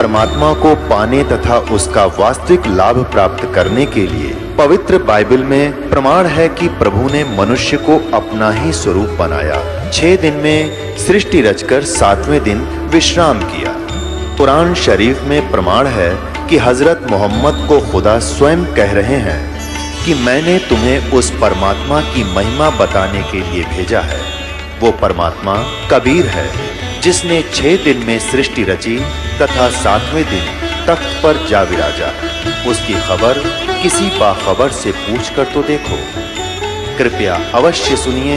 परमात्मा को पाने तथा उसका वास्तविक लाभ प्राप्त करने के लिए पवित्र बाइबल में प्रमाण है कि प्रभु ने मनुष्य को अपना ही स्वरूप बनाया। 6 दिन में सृष्टि रचकर 7वें दिन विश्राम किया। कुरान शरीफ में प्रमाण है कि हजरत मोहम्मद को खुदा स्वयं कह रहे हैं कि मैंने तुम्हें उस परमात्मा की महिमा बताने के लिए भेजा है। वो परमात्मा कबीर है जिसने 6 दिन में सृष्टि रची तथा 7वें दिन तख्त पर जा विराजा। उसकी खबर किसी बाखबर से पूछकर तो देखो। कृपया अवश्य सुनिए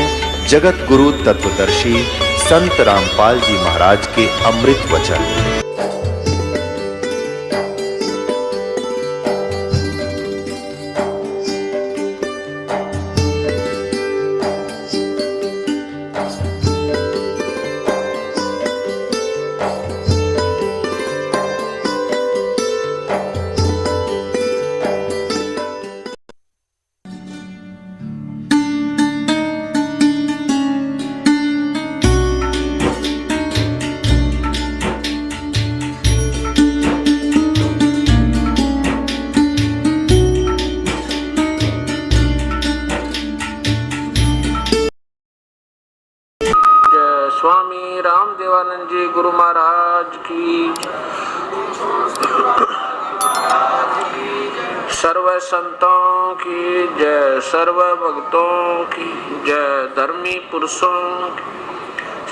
जगत गुरु तत्वदर्शी संत रामपाल जी महाराज के अमृत वचन। स्वामी रामदेवानंद जी गुरु महाराज की। सर्व संतों की जय, सर्व भक्तों की जय, धर्मी पुरुषों की,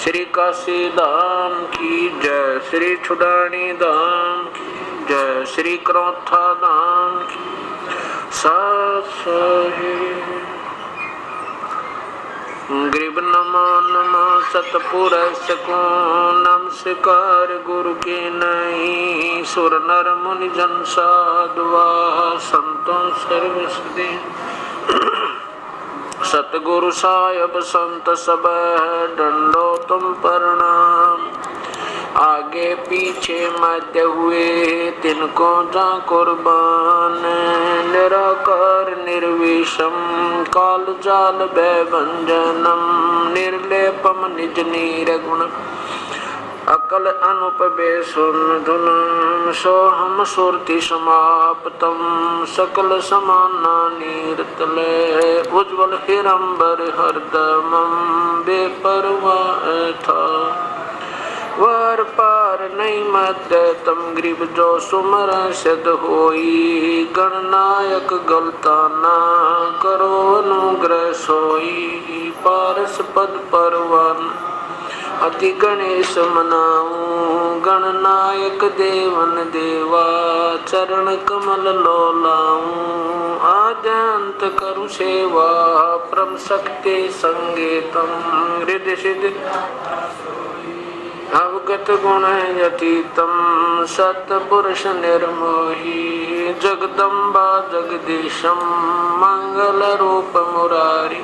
श्री काशी धाम की जय, श्री छुडानी धाम की जय, श्री क्रोथा धाम की साहिब। गरीब नमो नमो सतपुरुष को नमस्कार गुरु के नहीं। सुर नर मुनि जन साधुआ संतों सर्वसदे। सतगुरु साहिब संत सब डंडो तुम प्रणाम। आगे पीछे मध्य हुए तिनको जा कुर्बान। निराकार निर्विषम काल जाल भयभंजनम। निर्लेपम निज निर्गुण अकल अनुपवेशुन धुनम। सोहम सुरति समाप्तम सकल समाना नीरतले। उज्ज्वल हिरंबर हरदमम बेपरवाह था। वार पार नहीं मध्य तम गरीब जो सुमर सिद्ध होई। गणनायक गलता ना करो अनुग्रह सोई। पारस पद परवन अति गणेश मनाऊं। गणनायक देवन देवा चरण कमल लोलाऊं। आद्यंत करु सेवा परम शक्ति संगीतम। हृदय सिद्ध अवगत गुण यतीतम सतपुरुष निर्मोही। जगदम्बा जगदीशम मंगल रूप मुरारी।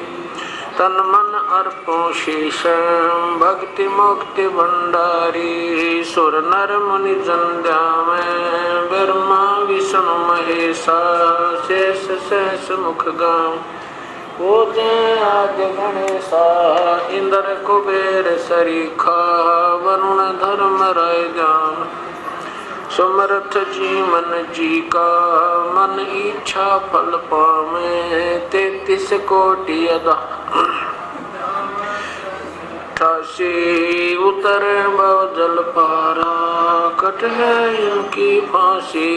तन मन अर्पो शेषम भक्ति मुक्ति भंडारी। सुर नर मुनि जन में ब्रह्मा विष्णु महेशा। शेष शेष मुख गाँव वो जय आद्य गणेशा। इंद्र कुबेर सरीखा वरुण धर्म राय जान। समर्थ जी मन जी का मन इच्छा फल पावे। 33 कोटि अदा 88 उतर भव जल पारा। कट है इनकी फांसी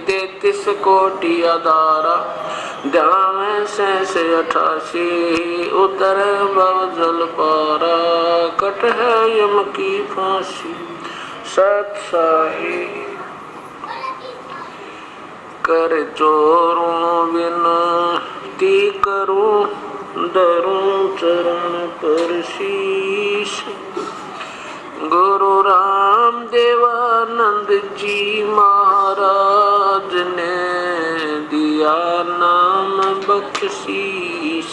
33 कोटि अदारा। ध्यान से 88 उतर भव जल पारा। कट है यम की फांसी सत्साही। कर जोरूं विनती करूं धरूं चरण पर शीश। गुरु राम देवानंद जी महाराज ने दिया नाम बख्शीश।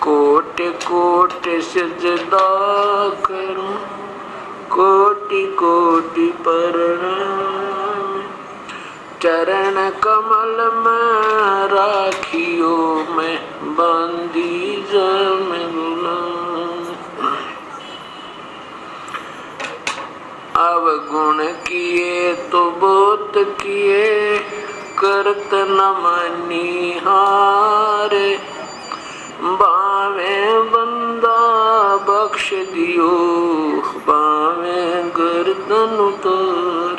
कोटि कोटि सिजदा करूं कोटि कोटि प्रणाम। चरण कमल में राखियो मैं बंदी जम गुलाम। अवगुण किए तो बहुत किए, करत न मनिहारे। बावे बंदा बख्श दियो, बावे गर्दन उतार।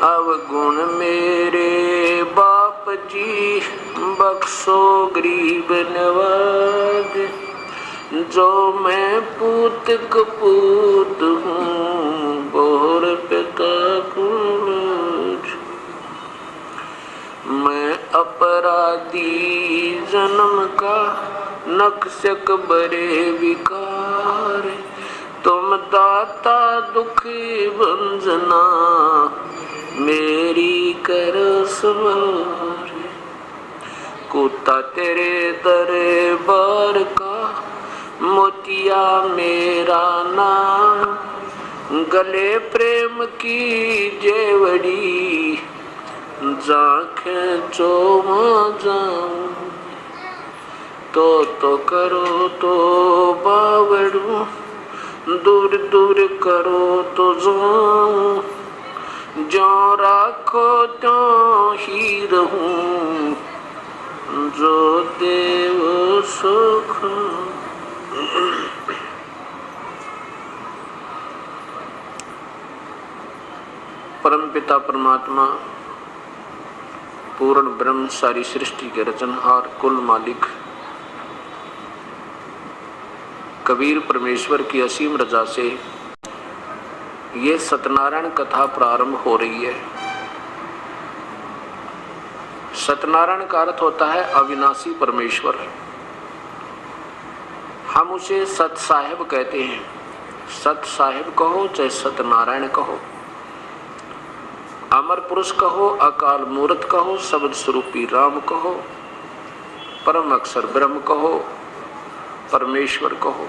अवगुण मेरे बाप जी, बख्शो गरीब नवाज। जो मैं पूत कपूत हूँ, बोर पिता कुछ। मैं अपराधी जन्म का, नक्शक बरे विकार। तुम दाता दुखी भंजना, मेरी करो सवार। कुत्ता तेरे दरबार का, मोतिया मेरा नाम। गले प्रेम की जेवड़ी, जांखें चो जाऊं। तो करो तो बावड़ू, दूर दूर करो तो जाऊं। जो राखो तो ही रहूं, जो देव सुख। परमपिता परमात्मा, पूर्ण ब्रह्म, सारी सृष्टि के रचनहार, कुल मालिक कबीर परमेश्वर की असीम रजा से ये सत्यनारायण कथा प्रारंभ हो रही है। सत्यनारायण का अर्थ होता है अविनाशी परमेश्वर। हम उसे सत साहेब कहते हैं। सत साहेब कहो चाहे सत्यनारायण कहो, अमर पुरुष कहो, अकाल मूर्त कहो, शब्द स्वरूपी राम कहो, परम अक्षर ब्रह्म कहो, परमेश्वर कहो,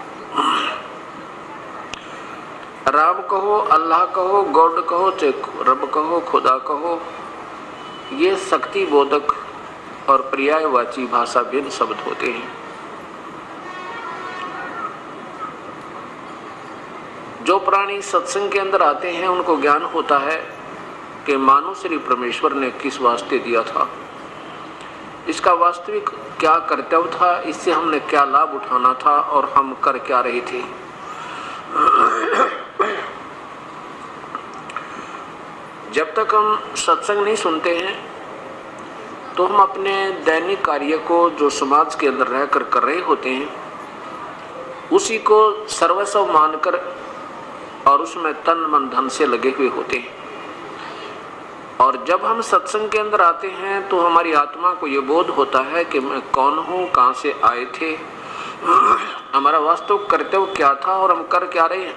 राम कहो, अल्लाह कहो, गॉड कहो, चाहे रब कहो, खुदा कहो, ये शक्ति बोधक और पर्यायवाची भाषा भिन्न शब्द होते हैं। जो प्राणी सत्संग के अंदर आते हैं उनको ज्ञान होता है कि मानव श्री परमेश्वर ने किस वास्ते दिया था, इसका वास्तविक क्या कर्तव्य था, इससे हमने क्या लाभ उठाना था और हम कर क्या रहे थे। जब तक हम सत्संग नहीं सुनते हैं तो हम अपने दैनिक कार्य को जो समाज के अंदर रहकर कर रहे होते हैं उसी को सर्वस्व मानकर और उसमें तन मन धन से लगे हुए होते हैं। और जब हम सत्संग के अंदर आते हैं तो हमारी आत्मा को ये बोध होता है कि मैं कौन हूँ, कहाँ से आए थे, हमारा वास्तविक कर्तव्य क्या था और हम कर क्या रहे हैं।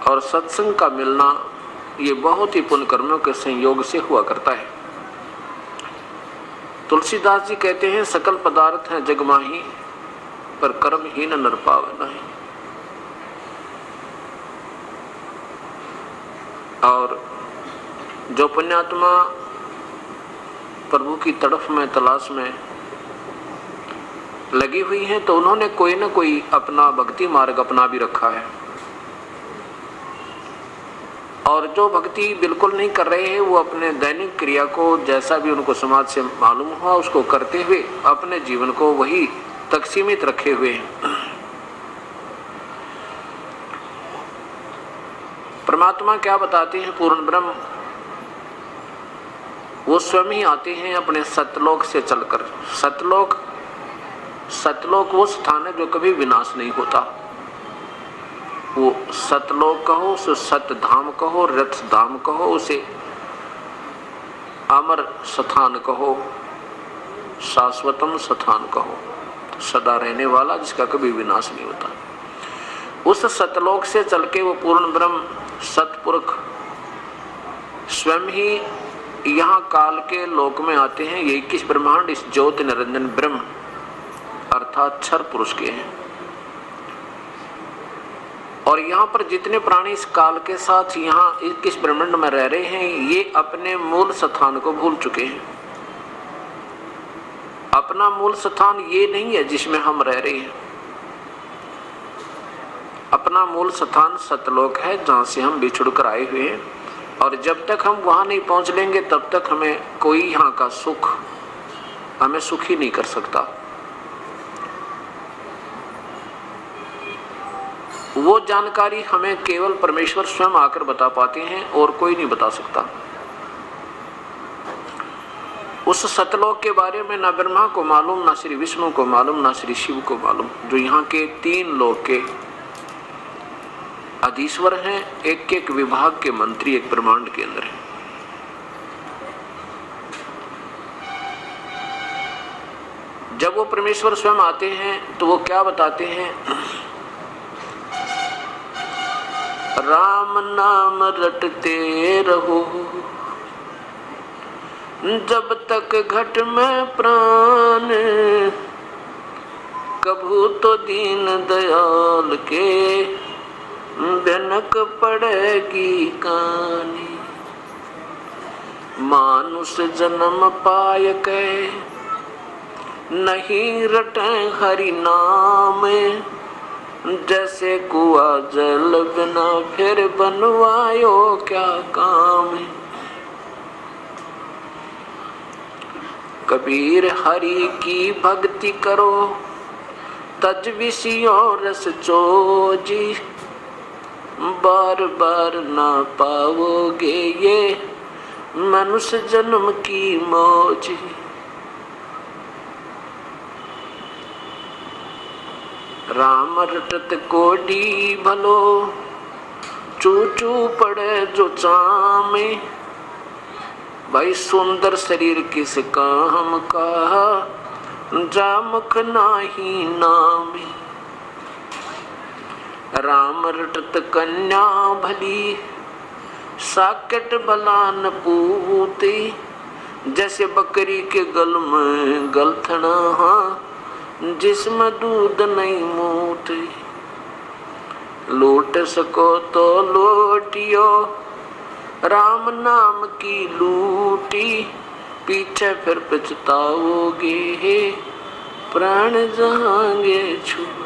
और सत्संग का मिलना ये बहुत ही पुण्य कर्मों के संयोग से हुआ करता है। तुलसीदास जी कहते हैं सकल पदार्थ हैं जग माही, पर कर्म ही न नर पावे नहीं। और जो पुण्यात्मा प्रभु की तड़फ में तलाश में लगी हुई हैं तो उन्होंने कोई न कोई अपना भक्ति मार्ग अपना भी रखा है। और जो भक्ति बिल्कुल नहीं कर रहे हैं वो अपने दैनिक क्रिया को जैसा भी उनको समाज से मालूम हुआ उसको करते हुए अपने जीवन को वही तक सीमित रखे हुए हैं। परमात्मा क्या बताते हैं, पूर्ण ब्रह्म वो स्वयं ही आते हैं अपने सतलोक से चलकर। सतलोक वो स्थान है जो कभी विनाश नहीं होता। वो सतलोक कहो, उसे सतधाम कहो, रथ धाम कहो, उसे अमर स्थान कहो, शाश्वतम स्थान कहो, सदा रहने वाला जिसका कभी विनाश नहीं होता। उस सतलोक से चल के वो पूर्ण ब्रह्म सतपुरुष स्वयं ही यहाँ काल के लोक में आते हैं। ये 21 ब्रह्मांड इस ज्योति निरंजन ब्रह्म अर्थात क्षर पुरुष के हैं। और यहाँ पर जितने प्राणी इस काल के साथ यहाँ 21 ब्रह्मांड में रह रहे हैं ये अपने मूल स्थान को भूल चुके हैं। अपना मूल स्थान ये नहीं है जिसमें हम रह रहे हैं। अपना मूल स्थान सतलोक है, जहाँ से हम बिछुड़ कर आए हुए हैं, और जब तक हम वहाँ नहीं पहुँच लेंगे तब तक हमें कोई यहाँ का सुख हमें सुखी नहीं कर सकता। वो जानकारी हमें केवल परमेश्वर स्वयं आकर बता पाते हैं और कोई नहीं बता सकता। उस सतलोक के बारे में ना ब्रह्मा को मालूम, ना श्री विष्णु को मालूम, ना श्री शिव को मालूम, जो यहाँ के 3 लोक के अधीश्वर हैं, एक एक विभाग के मंत्री एक ब्रह्मांड के अंदर है। जब वो परमेश्वर स्वयं आते हैं तो वो क्या बताते हैं? राम नाम रटते रहो जब तक घट में प्राण, कभू तो दीन दयाल के भनक पड़ेगी कानी। मानुष जन्म पाय के नहीं रटे हरि नाम, जैसे कुआ जल बिना फिर बनवायो क्या काम। कबीर हरि की भक्ति करो तज विषयों रस चोजी, बार बार ना पाओगे ये मनुष्य जन्म की मौज। राम रटत कोडी भलो, चू चू पड़े जो चामे। भाई सुंदर शरीर किस काम का, जामुख नाही नामी। राम रटत कन्या भली, साकेट भला न पूती। जैसे बकरी के गल में गलथना, जिसमें दूध नहीं मूती। लूट सको तो लूटियो, राम नाम की लूटी। पीछे फिर पछताओगे, प्राण जाएंगे छूटी।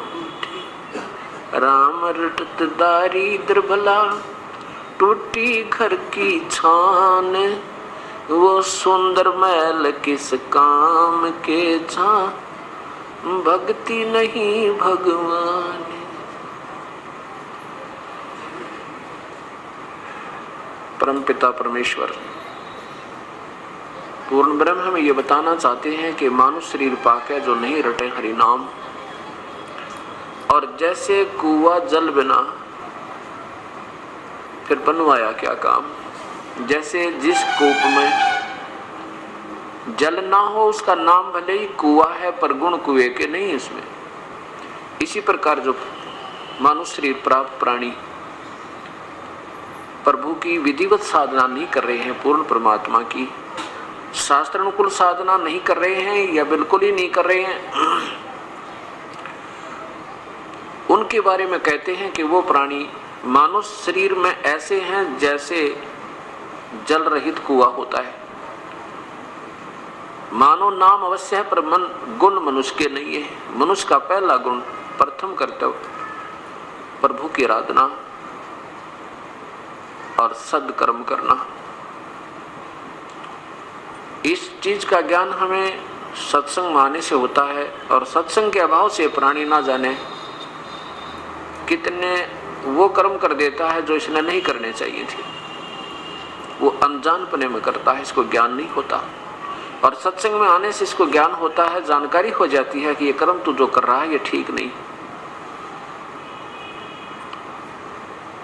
राम रटत दारिद्र भला, टूटी घर की छान। वो सुंदर महल किस काम के जा, भक्ति नहीं भगवान। परमपिता परमेश्वर पूर्ण ब्रह्म हमें ये बताना चाहते हैं कि मानुष शरीर पाके जो नहीं रटे हरि नाम। और जैसे कुआ जल बिना फिर बनवाया क्या काम। जैसे जिस कूप में जल ना हो, उसका नाम भले ही कुआ है पर गुण कुएं के नहीं इसमें। इसी प्रकार जो मानुष शरीर प्राप्त प्राणी प्रभु की विधिवत साधना नहीं कर रहे हैं, पूर्ण परमात्मा की शास्त्र अनुकूल साधना नहीं कर रहे हैं या बिल्कुल ही नहीं कर रहे हैं, उनके बारे में कहते हैं कि वो प्राणी मानुष शरीर में ऐसे हैं जैसे जल रहित कुआ होता है। मानो नाम अवश्य है पर मन गुण मनुष्य के नहीं है। मनुष्य का पहला गुण, प्रथम कर्तव्य प्रभु की आराधना और सद्कर्म करना। इस चीज का ज्ञान हमें सत्संग माने से होता है, और सत्संग के अभाव से प्राणी ना जाने कितने वो कर्म कर देता है जो इसने नहीं करने चाहिए थे। वो अनजानपने में करता है, इसको ज्ञान नहीं होता। और सत्संग में आने से इसको ज्ञान होता है, जानकारी हो जाती है कि ये कर्म तू जो कर रहा है ये ठीक नहीं।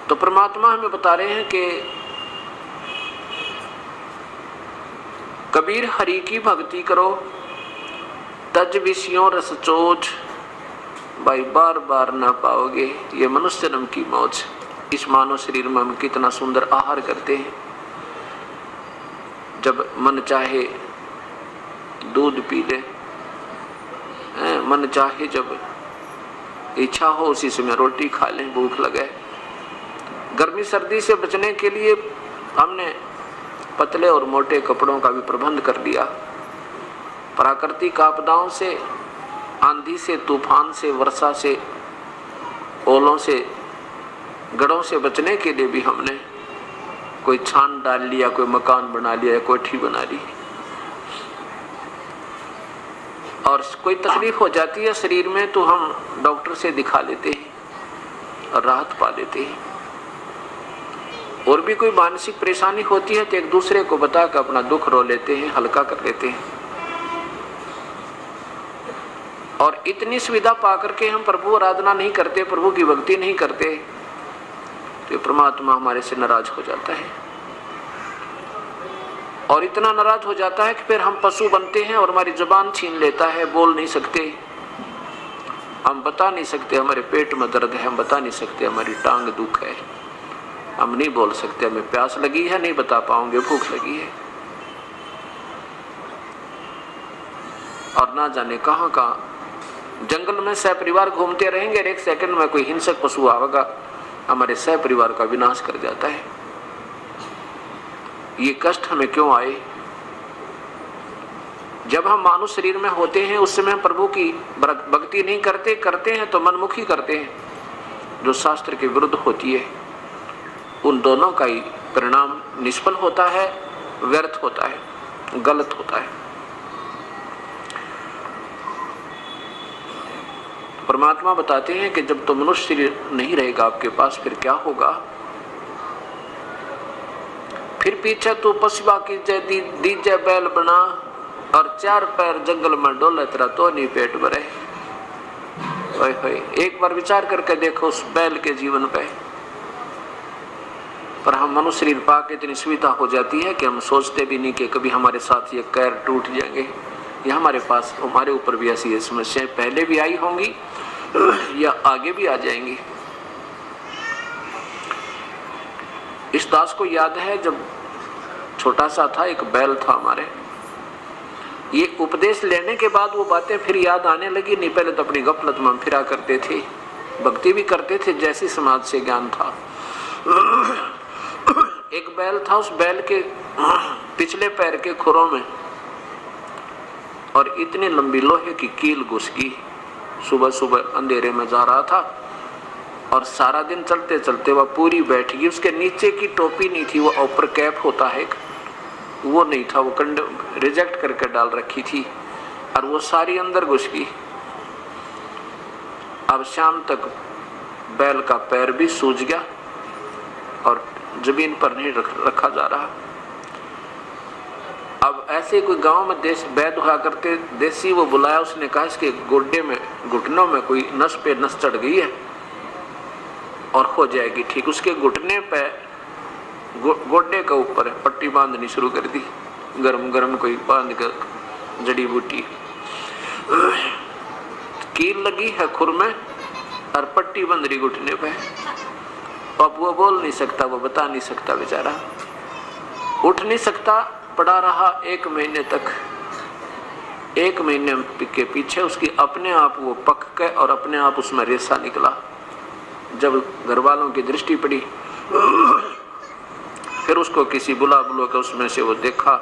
तो परमात्मा हमें बता रहे हैं कि कबीर हरि की भक्ति करो तज विषयों रस चोच। भाई बार बार ना पाओगे ये मनुष्य जन्म की मौज। इस मानव शरीर में हम कितना सुंदर आहार करते हैं। जब मन चाहे दूध पी ले, मन चाहे जब इच्छा हो उसी समय रोटी खा लें, भूख लगे। गर्मी सर्दी से बचने के लिए हमने पतले और मोटे कपड़ों का भी प्रबंध कर दिया। प्राकृतिक आपदाओं से, आंधी से, तूफान से, वर्षा से, ओलों से गढ़ों से बचने के लिए भी हमने कोई छान डाल लिया, कोई मकान बना लिया, कोठी बना ली, और कोई तकलीफ हो जाती है शरीर में तो हम डॉक्टर से दिखा लेते हैं और राहत पा लेते हैं। और भी कोई मानसिक परेशानी होती है तो एक दूसरे को बताकर अपना दुख रो लेते हैं, हल्का कर लेते हैं। और इतनी सुविधा पा करके हम प्रभु आराधना नहीं करते, प्रभु की भक्ति नहीं करते, तो परमात्मा हमारे से नाराज हो जाता है। और इतना नाराज हो जाता है कि फिर हम पशु बनते हैं और हमारी जुबान छीन लेता है, बोल नहीं सकते, हम बता नहीं सकते हमारे पेट में दर्द है, हम बता नहीं सकते हमारी टांग दुख है, हम नहीं बोल सकते हमें प्यास लगी है, नहीं बता पाओगे भूख लगी है। और ना जाने कहां कहां जंगल में सहपरिवार घूमते रहेंगे, एक सेकंड में कोई हिंसक पशु आएगा, हमारे सहपरिवार का विनाश कर जाता है। ये कष्ट हमें क्यों आए? जब हम मानव शरीर में होते हैं उस समय प्रभु की भक्ति नहीं करते, करते हैं तो मनमुखी करते हैं, जो शास्त्र के विरुद्ध होती है। उन दोनों का ही परिणाम निष्फल होता है, व्यर्थ होता है, गलत होता है। परमात्मा बताते हैं कि जब तो मनुष्य शरीर नहीं रहेगा आपके पास, फिर क्या होगा? फिर पीछे तो पशुआ की जय दीजे बैल बना, और 4 पैर जंगल में डोले तेरा तो नहीं पेट भरे। ओए होए, एक बार विचार करके देखो उस बैल के जीवन पे। पर हम मनुष्य शरीर पाके इतनी सुविधा हो जाती है कि हम सोचते भी नहीं कि कभी हमारे साथ ये पैर टूट जाएंगे, या हमारे पास हमारे ऊपर भी ऐसी समस्याएं पहले भी आई होंगी या आगे भी आ जाएंगी। इस दास को याद है जब छोटा सा था, एक बैल था हमारे, ये उपदेश लेने के बाद वो बातें फिर याद आने लगी। नहीं पहले तो अपनी गफलत में फिरा करते थे, भक्ति भी करते थे जैसी समाज से ज्ञान था। एक बैल था, उस बैल के पिछले पैर के खुरों में और इतनी लंबी लोहे की कील घुस गई। सुबह सुबह अंधेरे में जा रहा था और सारा दिन चलते चलते वह पूरी बैठ गई। उसके नीचे की टोपी नहीं थी, वो ऊपर कैप होता है वो नहीं था, वो कंडे रिजेक्ट करके डाल रखी थी और वो सारी अंदर घुस गई। अब शाम तक बैल का पैर भी सूज गया और जमीन पर नहीं रखा जा रहा। अब ऐसे कोई गांव में वैद हुआ करते देसी, वो बुलाया, उसने कहा इसके गोड्डे में घुटनों में कोई नस पे नस चढ़ गई है और हो जाएगी ठीक। उसके घुटने पे गोड्डे के ऊपर पट्टी बांधनी शुरू कर दी, गरम गरम कोई बांध कर जड़ी बूटी, कील लगी है खुर में और पट्टी बंध रही घुटने पे। अब वो बोल नहीं सकता, वो बता नहीं सकता, बेचारा उठ नहीं सकता, पड़ा रहा 1 महीने तक। 1 महीने के पीछे उसकी अपने आप वो पक के और अपने आप उसमें रेसा निकला। जब घर वालों की दृष्टि पड़ी फिर उसको किसी बुला के उसमें से वो देखा,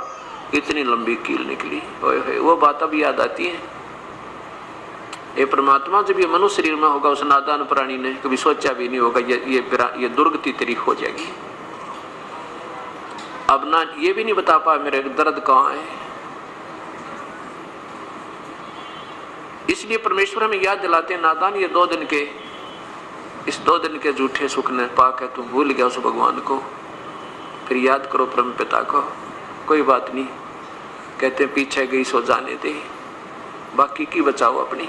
इतनी लंबी कील निकली। ओए वो बात अब याद आती है। ये परमात्मा जब ये मनुष्य शरीर में होगा, उस नादान प्राणी ने कभी सोचा भी नहीं होगा ये दुर्गति तेरी हो जाएगी। अब ना ये भी नहीं बता पाया मेरे दर्द कहाँ है। इसलिए परमेश्वर हमें याद दिलाते हैं, नादान ये 2 दिन के, इस 2 दिन के झूठे सुख ने पाके तुम भूल गया उस भगवान को, फिर याद करो परम पिता को। कोई बात नहीं, कहते पीछे गई सो जाने दे, बाकी की बचाओ अपनी।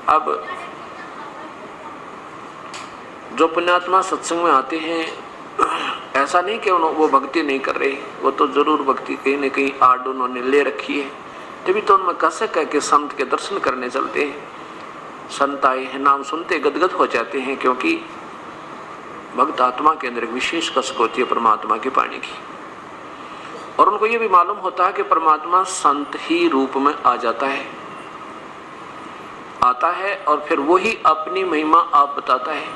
अब जो पुण्यात्मा सत्संग में आते हैं, ऐसा नहीं कि वो भक्ति नहीं कर रहे, वो तो जरूर भक्ति कहीं न कहीं आड़ उन्होंने ले रखी है, तभी तो उनमें कसक है कि संत के दर्शन करने चलते हैं। संत आए हैं, नाम सुनते गदगद हो जाते हैं, क्योंकि भक्त आत्मा के अंदर विशेष कसक होती है परमात्मा की पानी की। और उनको ये भी मालूम होता है कि परमात्मा संत ही रूप में आ जाता है, आता है और फिर वही अपनी महिमा आप बताता है,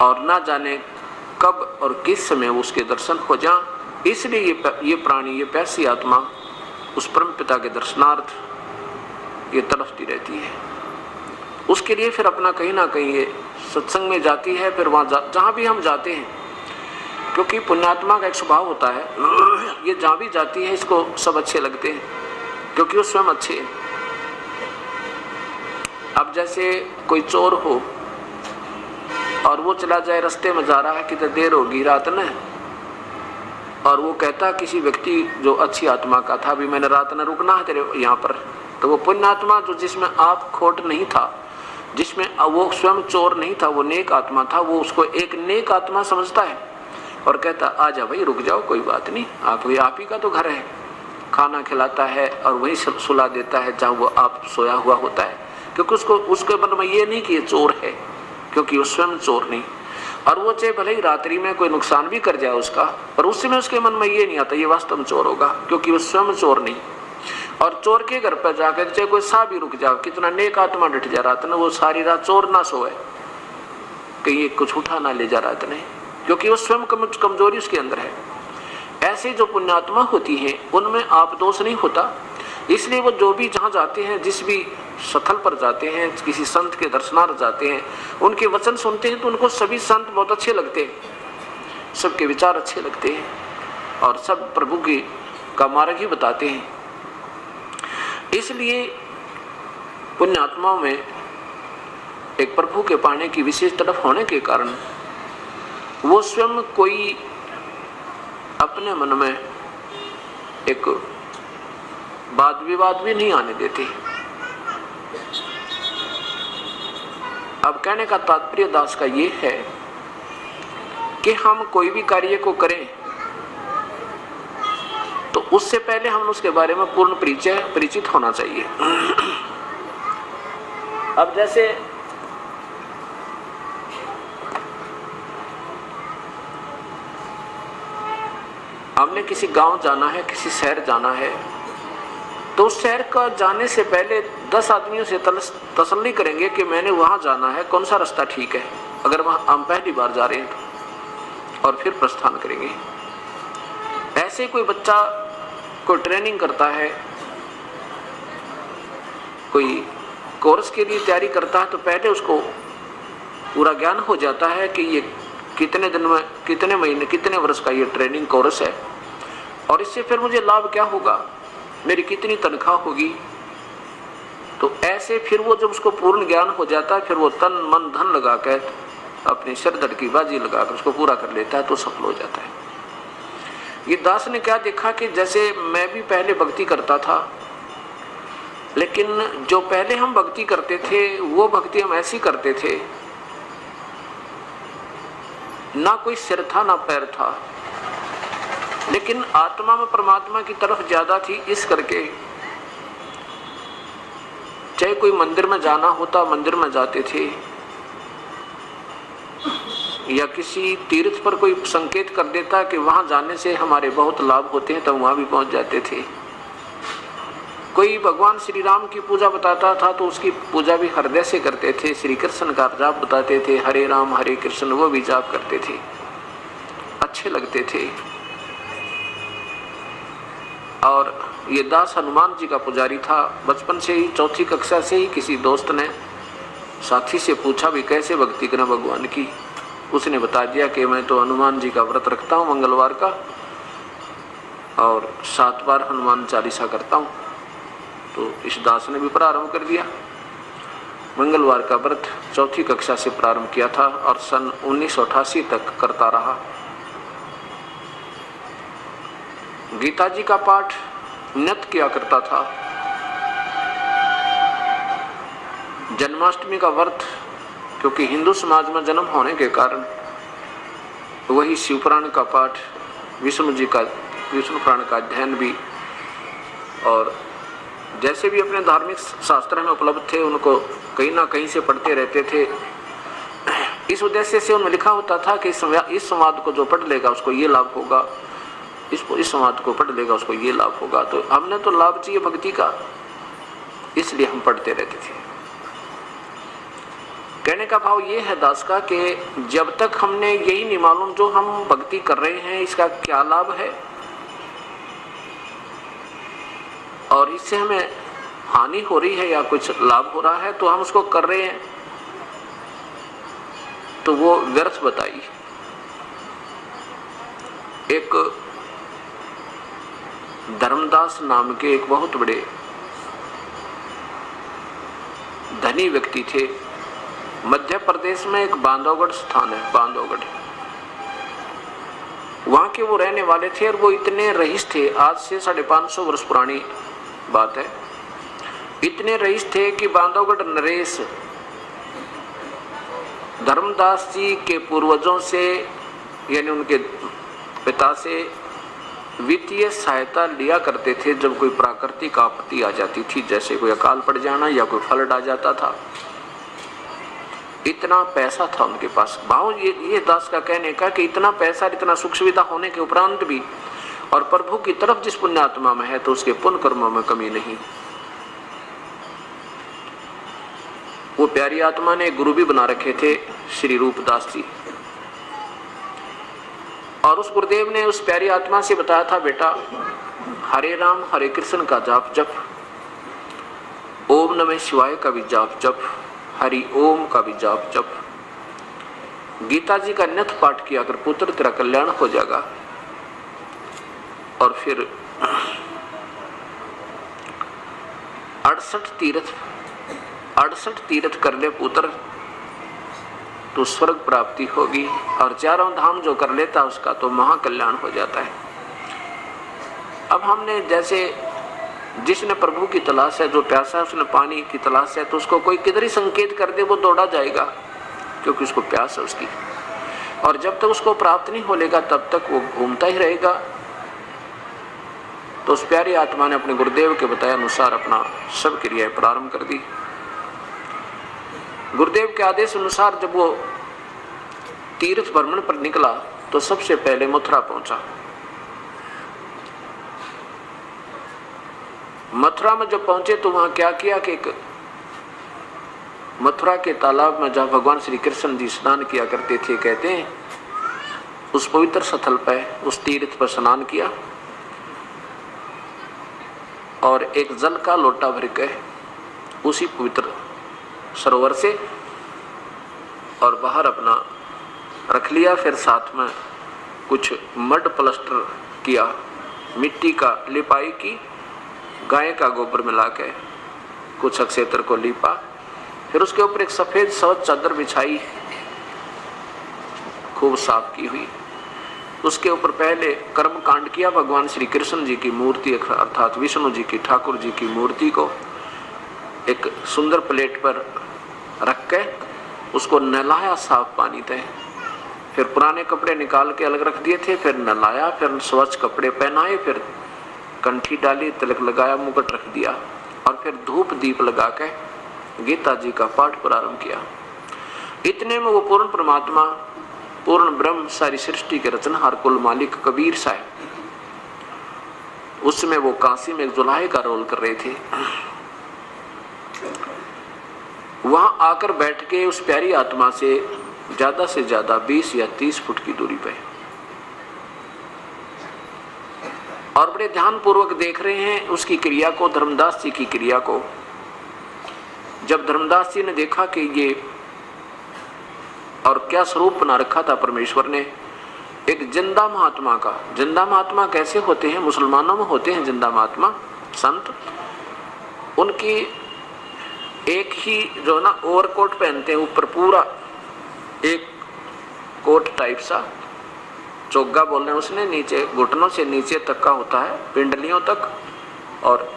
और ना जाने कब और किस समय उसके दर्शन हो जाए। इसलिए ये प्राणी, ये प्यासी आत्मा उस परम पिता के दर्शनार्थ ये तड़पती रहती है। उसके लिए फिर अपना कहीं ना कहीं ये सत्संग में जाती है, फिर वहाँ जहाँ भी हम जाते हैं, क्योंकि पुण्यात्मा का एक स्वभाव होता है, ये जहाँ भी जाती है इसको सब अच्छे लगते हैं क्योंकि वो स्वयं अच्छे हैं। अब जैसे कोई चोर हो और वो चला जाए, रास्ते में जा रहा है, कितनी देर होगी, रात ने, और वो कहता किसी व्यक्ति जो अच्छी आत्मा का था, भी मैंने रात में रुकना है तेरे यहाँ पर, तो वो पुण्यात्मा जो जिसमें आप खोट नहीं था, जिसमें वो स्वयं चोर नहीं था, वो नेक आत्मा था, वो उसको एक नेक आत्मा समझता है और कहता आजा भाई रुक जाओ, कोई बात नहीं, आप ही का तो घर है। खाना खिलाता है और वही सुला देता है जहाँ वो आप सोया हुआ होता है, क्योंकि उसके मन में ये नहीं कि ये चोर है, क्योंकि वो स्वयं चोर नहीं। और वो चाहे भले ही रात्रि में कोई नुकसान भी कर जाए उसका, पर उस समय उसके मन में ये नहीं आता ये वास्तव में चोर होगा, क्योंकि वो स्वयं चोर नहीं। और चोर के घर पर जाकर चाहे कोई सा भी रुक जाओ, कितना नेक आत्मा डट जा रात ने, वो सारी रात चोर ना सोए, कहीं कुछ उठा ना ले जा रात ने, क्योंकि वो स्वयं कमजोरी उसके अंदर है। ऐसे जो पुण्यात्मा होती है उनमें आप दोष नहीं होता, इसलिए वो जो भी जहाँ जाते हैं, जिस भी स्थल पर जाते हैं, किसी संत के दर्शनार्थ जाते हैं, उनके वचन सुनते हैं तो उनको सभी संत बहुत अच्छे लगते हैं, सबके विचार अच्छे लगते हैं और सब प्रभु का मार्ग ही बताते हैं। इसलिए पुण्यात्माओं में एक प्रभु के पाने की विशेष तरफ होने के कारण वो स्वयं कोई अपने मन में एक वाद विवाद भी नहीं आने देते। अब कहने का तात्पर्य दास का ये है कि हम कोई भी कार्य को करें तो उससे पहले हम उसके बारे में पूर्ण परिचित होना चाहिए। अब जैसे हमने किसी गांव जाना है, किसी शहर जाना है, तो उस शहर का जाने से पहले 10 आदमियों से तसल्ली करेंगे कि मैंने वहां जाना है, कौन सा रास्ता ठीक है, अगर वहां हम पहली बार जा रहे हैं तो, और फिर प्रस्थान करेंगे। ऐसे कोई बच्चा कोई ट्रेनिंग करता है, कोई कोर्स के लिए तैयारी करता है, तो पहले उसको पूरा ज्ञान हो जाता है कि ये कितने दिन में, कितने महीने, कितने वर्ष का ये ट्रेनिंग कोर्स है और इससे फिर मुझे लाभ क्या होगा, मेरी कितनी तनख्वाह होगी। तो ऐसे फिर वो जब उसको पूर्ण ज्ञान हो जाता है, फिर वो तन मन धन लगाकर अपनी सिरदर्द की बाजी लगाकर उसको पूरा कर लेता है तो सफल हो जाता है। ये दास ने क्या देखा कि जैसे मैं भी पहले भक्ति करता था, लेकिन जो पहले हम भक्ति करते थे वो भक्ति हम ऐसी करते थे, ना कोई सिर था ना पैर था, लेकिन आत्मा में परमात्मा की तरफ ज्यादा थी। इस करके चाहे कोई मंदिर में जाना होता मंदिर में जाते थे, या किसी तीर्थ पर कोई संकेत कर देता कि वहां जाने से हमारे बहुत लाभ होते हैं, तो वहां भी पहुंच जाते थे। कोई भगवान श्री राम की पूजा बताता था तो उसकी पूजा भी हृदय से करते थे। श्री कृष्ण का जाप बताते थे, हरे राम हरे कृष्ण, वो भी जाप करते थे, अच्छे लगते थे। और ये दास हनुमान जी का पुजारी था। बचपन से ही, चौथी कक्षा से ही किसी दोस्त ने साथी से पूछा भी कैसे भक्ति करें भगवान की। उसने बता दिया कि मैं तो हनुमान जी का व्रत रखता हूँ मंगलवार का, और 7 बार हनुमान चालीसा करता हूँ। तो इस दास ने भी प्रारंभ कर दिया। मंगलवार का व्रत चौथी कक्षा से प्रारंभ किया था और सन 1988 तक करता रहा। गीता जी का पाठ नित्य किया करता था। जन्माष्टमी का व्रत, क्योंकि हिंदू समाज में जन्म होने के कारण वही शिवपुराण का पाठ, विष्णु पुराण का अध्ययन भी, और जैसे भी अपने धार्मिक शास्त्र में उपलब्ध थे उनको कहीं ना कहीं से पढ़ते रहते थे। इस उद्देश्य से उनमें लिखा होता था कि इस संवाद को जो पढ़ लेगा उसको ये लाभ होगा, इस संवाद को पढ़ लेगा उसको ये लाभ होगा। तो हमने तो लाभ चाहिए भक्ति का, इसलिए हम पढ़ते रहते थे। कहने का भाव ये है दास का कि जब तक हमने यही नहीं मालूम जो हम भक्ति कर रहे हैं इसका क्या लाभ है और इससे हमें हानि हो रही है या कुछ लाभ हो रहा है तो हम उसको कर रहे हैं, तो वो व्यर्थ बताई। एक धर्मदास नाम के एक बहुत बड़े धनी व्यक्ति थे। मध्य प्रदेश में एक बांधवगढ़ स्थान है, बांधवगढ़, वहां के वो रहने वाले थे और वो इतने रईस थे, आज से 550 वर्ष पुरानी बात है, इतने रईस थे कि बांधवगढ़ नरेश धर्मदास जी के पूर्वजों से यानी उनके पिता से वित्तीय सहायता लिया करते थे जब कोई प्राकृतिक आपत्ति आ जाती थी, जैसे कोई अकाल पड़ जाना या कोई फ्लड आ जाता था। इतना पैसा था उनके पास। भाव ये दास का कहने का कि इतना पैसा, इतना सुख सुविधा होने के उपरांत भी और प्रभु की तरफ जिस पुण्यात्मा में है तो उसके पुण्य कर्मों में कमी नहीं। वो प्यारी आत्मा ने गुरु भी बना रखे थे, श्री रूपदास जी, और उस गुरुदेव ने उस प्यारी आत्मा से बताया था, बेटा हरे राम हरे कृष्ण का जाप जप, ओम नमः शिवाय का भी जाप जप, हरि ओम का भी जाप जप, गीता जी का नित्य पाठ किया अगर पुत्र तेरा कल्याण हो जाएगा। और फिर 68 तीर्थ कर ले पुत्र तो स्वर्ग प्राप्ति होगी, और चारों धाम जो कर लेता उसका तो महाकल्याण हो जाता है। अब हमने जैसे जिसने प्रभु की तलाश है, जो प्यासा है उसने पानी की तलाश है, तो उसको कोई किधर ही संकेत कर दे वो दौड़ा जाएगा क्योंकि उसको प्यास है उसकी, और जब तक उसको प्राप्त नहीं हो लेगा तब तक वो घूमता ही रहेगा। तो उस प्यारी आत्मा ने अपने गुरुदेव के बताए अनुसार अपना सब क्रियाएं प्रारंभ कर दी। गुरुदेव के आदेश अनुसार जब वो तीर्थ भ्रमण पर निकला तो सबसे पहले मथुरा पहुंचा। मथुरा में जब पहुंचे तो वहां क्या किया कि मथुरा के तालाब में जहां भगवान श्री कृष्ण जी स्नान किया करते थे, कहते हैं उस पवित्र स्थल पर, उस तीर्थ पर स्नान किया और एक जल का लोटा भर के उसी पवित्र सरोवर से और बाहर अपना रख लिया। फिर साथ में कुछ मड प्लास्टर किया, मिट्टी का लिपाई की, गाय का गोबर मिला के कुछ अक्षेत्र को लीपा, फिर उसके ऊपर एक सफेद स्वच्छ चादर बिछाई, खूब साफ की हुई। उसके ऊपर पहले कर्म कांड किया, भगवान श्री कृष्ण जी की मूर्ति अर्थात विष्णु जी की, ठाकुर जी की मूर्ति को एक सुंदर प्लेट पर रख के उसको नहलाया साफ पानी से। फिर पुराने कपड़े निकाल के अलग रख दिए थे, फिर नहलाया, फिर स्वच्छ कपड़े पहनाए, फिर कंठी डाली, तिलक लगाया, मुकुट रख दिया और फिर धूप दीप लगा के गीता जी का पाठ प्रारंभ किया। इतने में वो पूर्ण परमात्मा, पूर्ण ब्रह्म, सारी सृष्टि के रचनहार, कुल मालिक कबीर साहब, उसमें वो काशी में एक जुलाहे का रोल कर रहे थे। वहां आकर बैठ के उस प्यारी आत्मा से ज्यादा 20 या 30 फुट की दूरी पे और बड़े ध्यान पूर्वक देख रहे हैं उसकी क्रिया को, धर्मदास जी की क्रिया को। जब धर्मदास जी ने देखा कि ये और क्या स्वरूप बना रखा था परमेश्वर ने, एक जिंदा महात्मा का। जिंदा महात्मा कैसे होते हैं? मुसलमानों में होते हैं जिंदा महात्मा संत, उनकी एक ही जो ना ओवरकोट पहनते हैं, ऊपर पूरा एक कोट टाइप सा, चोगा बोल रहे हैं उसने, नीचे घुटनों से नीचे तक का होता है, पिंडलियों तक, और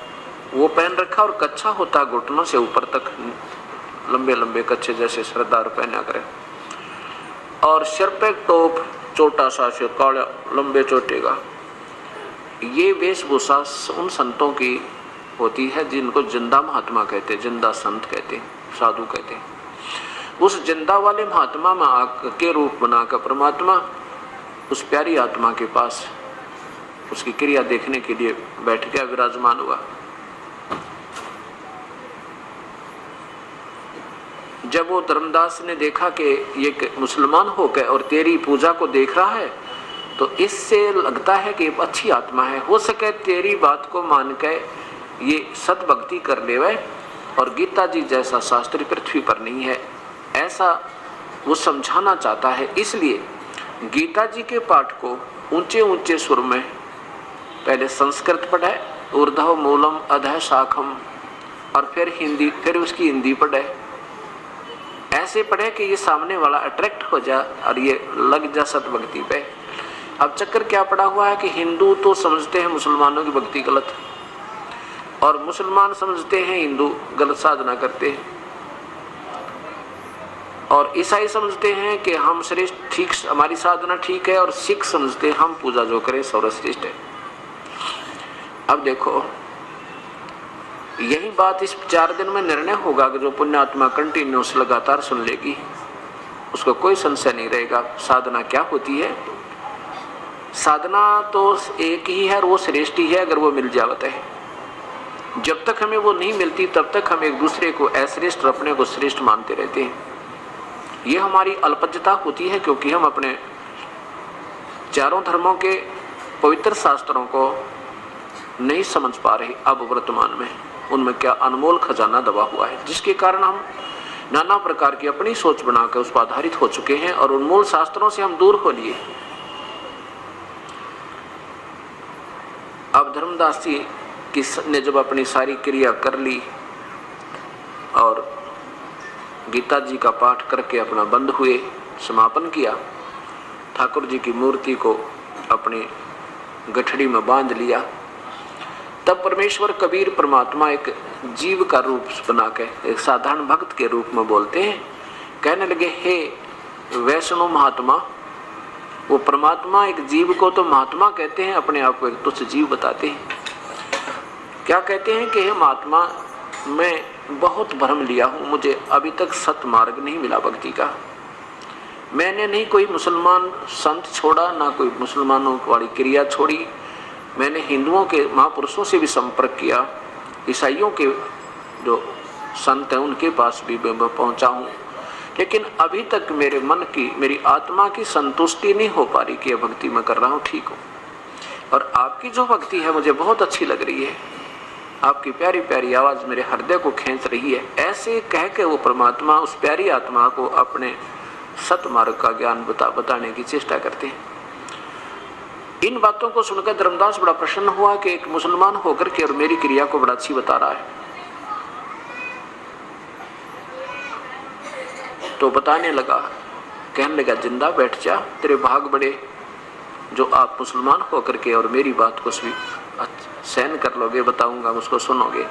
वो पहन रखा, और कच्छा होता है घुटनों से ऊपर तक, लंबे लंबे कच्छे जैसे सरदार पहना करे, और सिर पे टोप छोटा सा से काला लंबे चोटे का। ये वेशभूषा उन संतों की होती है जिनको जिंदा महात्मा कहते हैं, जिंदा संत कहते हैं, साधु कहते हैं। उस जिंदा वाले महात्मा में के रूप बनाकर परमात्मा उस प्यारी आत्मा के पास उसकी क्रिया देखने के लिए बैठ गया, विराजमान हुआ। जब वो धर्मदास ने देखा कि ये मुसलमान होकर और तेरी पूजा को देख रहा है, तो इससे लगता है कि अच्छी आत्मा है, हो सके तेरी बात को मान के ये सत भक्ति कर लेवे और गीता जी जैसा शास्त्री पृथ्वी पर नहीं है, ऐसा वो समझाना चाहता है। इसलिए गीता जी के पाठ को ऊंचे ऊंचे सुर में पहले संस्कृत पढ़े, ऊर्ध्व मूलम अधः शाखम, और फिर हिंदी, फिर उसकी हिंदी पढ़े। ऐसे पढ़े कि ये सामने वाला अट्रैक्ट हो जाए और ये लग जा सत भक्ति पे। अब चक्कर क्या पड़ा हुआ है कि हिंदू तो समझते हैं मुसलमानों की भक्ति गलत, और मुसलमान समझते हैं हिंदू गलत साधना करते हैं, और ईसाई समझते हैं कि हम श्रेष्ठ, ठीक हमारी साधना ठीक है, और सिख समझते हैं हम पूजा जो करें सर्वश्रेष्ठ है। अब देखो, यही बात इस 4 दिन में निर्णय होगा कि जो पुण्यात्मा कंटिन्यूस लगातार सुन लेगी उसको कोई संशय नहीं रहेगा साधना क्या होती है। साधना तो एक ही है और वो श्रेष्ठ ही है अगर वो मिल जावत है। जब तक हमें वो नहीं मिलती तब तक हम एक दूसरे को अश्रेष्ठ और अपने को श्रेष्ठ मानते रहते हैं। ये हमारी अल्पज्ञता होती है क्योंकि हम अपने चारों धर्मों के पवित्र शास्त्रों को नहीं समझ पा रहे। अब वर्तमान में उनमें क्या अनमोल खजाना दबा हुआ है, जिसके कारण हम नाना प्रकार की अपनी सोच बनाकर उस पर आधारित हो चुके हैं और उन्मूल शास्त्रों से हम दूर हो लिए। अब धर्मदास जी ने जब अपनी सारी क्रिया कर ली और गीता जी का पाठ करके अपना बंद हुए, समापन किया, ठाकुर जी की मूर्ति को अपनी गठड़ी में बांध लिया, तब परमेश्वर कबीर परमात्मा एक जीव का रूप बना के एक साधारण भक्त के रूप में बोलते हैं। कहने लगे, हे वैष्णव महात्मा, वो परमात्मा एक जीव को तो महात्मा कहते हैं, अपने आप को एक तुच्छ जीव बताते हैं। क्या कहते हैं कि हे महात्मा, मैं बहुत भ्रम लिया हूँ, मुझे अभी तक सत मार्ग नहीं मिला भक्ति का। मैंने नहीं कोई मुसलमान संत छोड़ा, ना कोई मुसलमानों वाली क्रिया छोड़ी। मैंने हिंदुओं के महापुरुषों से भी संपर्क किया, ईसाइयों के जो संत हैं उनके पास भी मैं पहुंचा हूँ, लेकिन अभी तक मेरे मन की, मेरी आत्मा की संतुष्टि नहीं हो पा रही कि यह भक्ति मैं कर रहा हूँ ठीक हूँ। और आपकी जो भक्ति है मुझे बहुत अच्छी लग रही है, आपकी प्यारी प्यारी आवाज़ मेरे हृदय को खींच रही है। ऐसे कह के वो परमात्मा उस प्यारी आत्मा को अपने सतमार्ग का ज्ञान बताने की चेष्टा करते हैं। इन बातों को सुनकर धर्मदास बड़ा प्रसन्न हुआ कि एक मुसलमान होकर के और मेरी क्रिया को बड़ा अच्छी बता रहा है। तो बताने लगा, कहने लगा, जिंदा बैठ जा, तेरे भाग बड़े जो आप मुसलमान होकर के और मेरी बात को सहन कर लोगे, बताऊंगा उसको सुनोगे।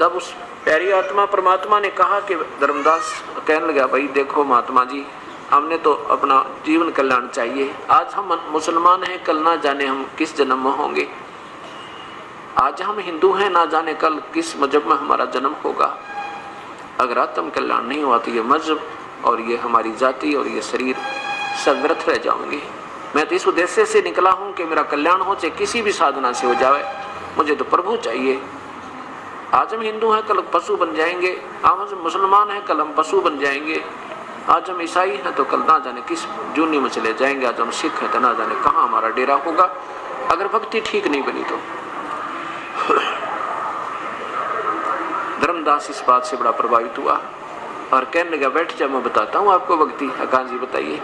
तब उस प्यारी आत्मा परमात्मा ने कहा कि धर्मदास कहने लगा, भाई देखो महात्मा जी, हमने तो अपना जीवन कल्याण चाहिए। आज हम मुसलमान हैं, कल ना जाने हम किस जन्म में होंगे। आज हम हिंदू हैं, ना जाने कल किस मजहब में हमारा जन्म होगा। अगर आत्म कल्याण नहीं हुआ तो ये मजहब और ये हमारी जाति और ये शरीर सब व्यर्थ रह जाएंगे। मैं तो इस उद्देश्य से निकला हूँ कि मेरा कल्याण हो, चाहे किसी भी साधना से हो जाए, मुझे तो प्रभु चाहिए। आज हम हिंदू हैं, कल पशु बन जाएंगे। आज हम मुसलमान हैं, कल हम पशु बन जाएंगे। आज हम ईसाई हैं तो कल ना जाने किस जूनी में चले जाएंगे। आज हम सिख हैं तो ना जाने कहाँ हमारा डेरा होगा, अगर भक्ति ठीक नहीं बनी तो। धर्मदास इस बात से बड़ा प्रभावित हुआ और कहने लगा, बैठ जा, मैं बताता हूँ आपको भक्ति। कहाँ जी बताइए।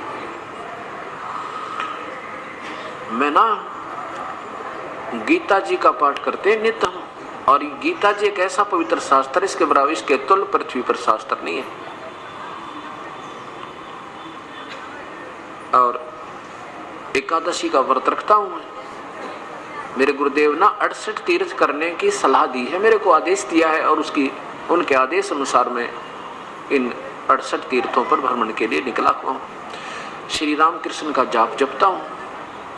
मैं ना गीता जी का पाठ करते नित्य हूँ, और गीता जी एक ऐसा पवित्र शास्त्र, इसके बराबर, इसके तुल्य पृथ्वी पर शास्त्र नहीं है। और एकादशी का व्रत रखता हूँ। मेरे गुरुदेव ना 68 तीर्थ करने की सलाह दी है, मेरे को आदेश दिया है, और उनके आदेश अनुसार मैं इन 68 तीर्थों पर भ्रमण के लिए निकला हुआ हूँ। श्री राम कृष्ण का जाप जपता हूँ,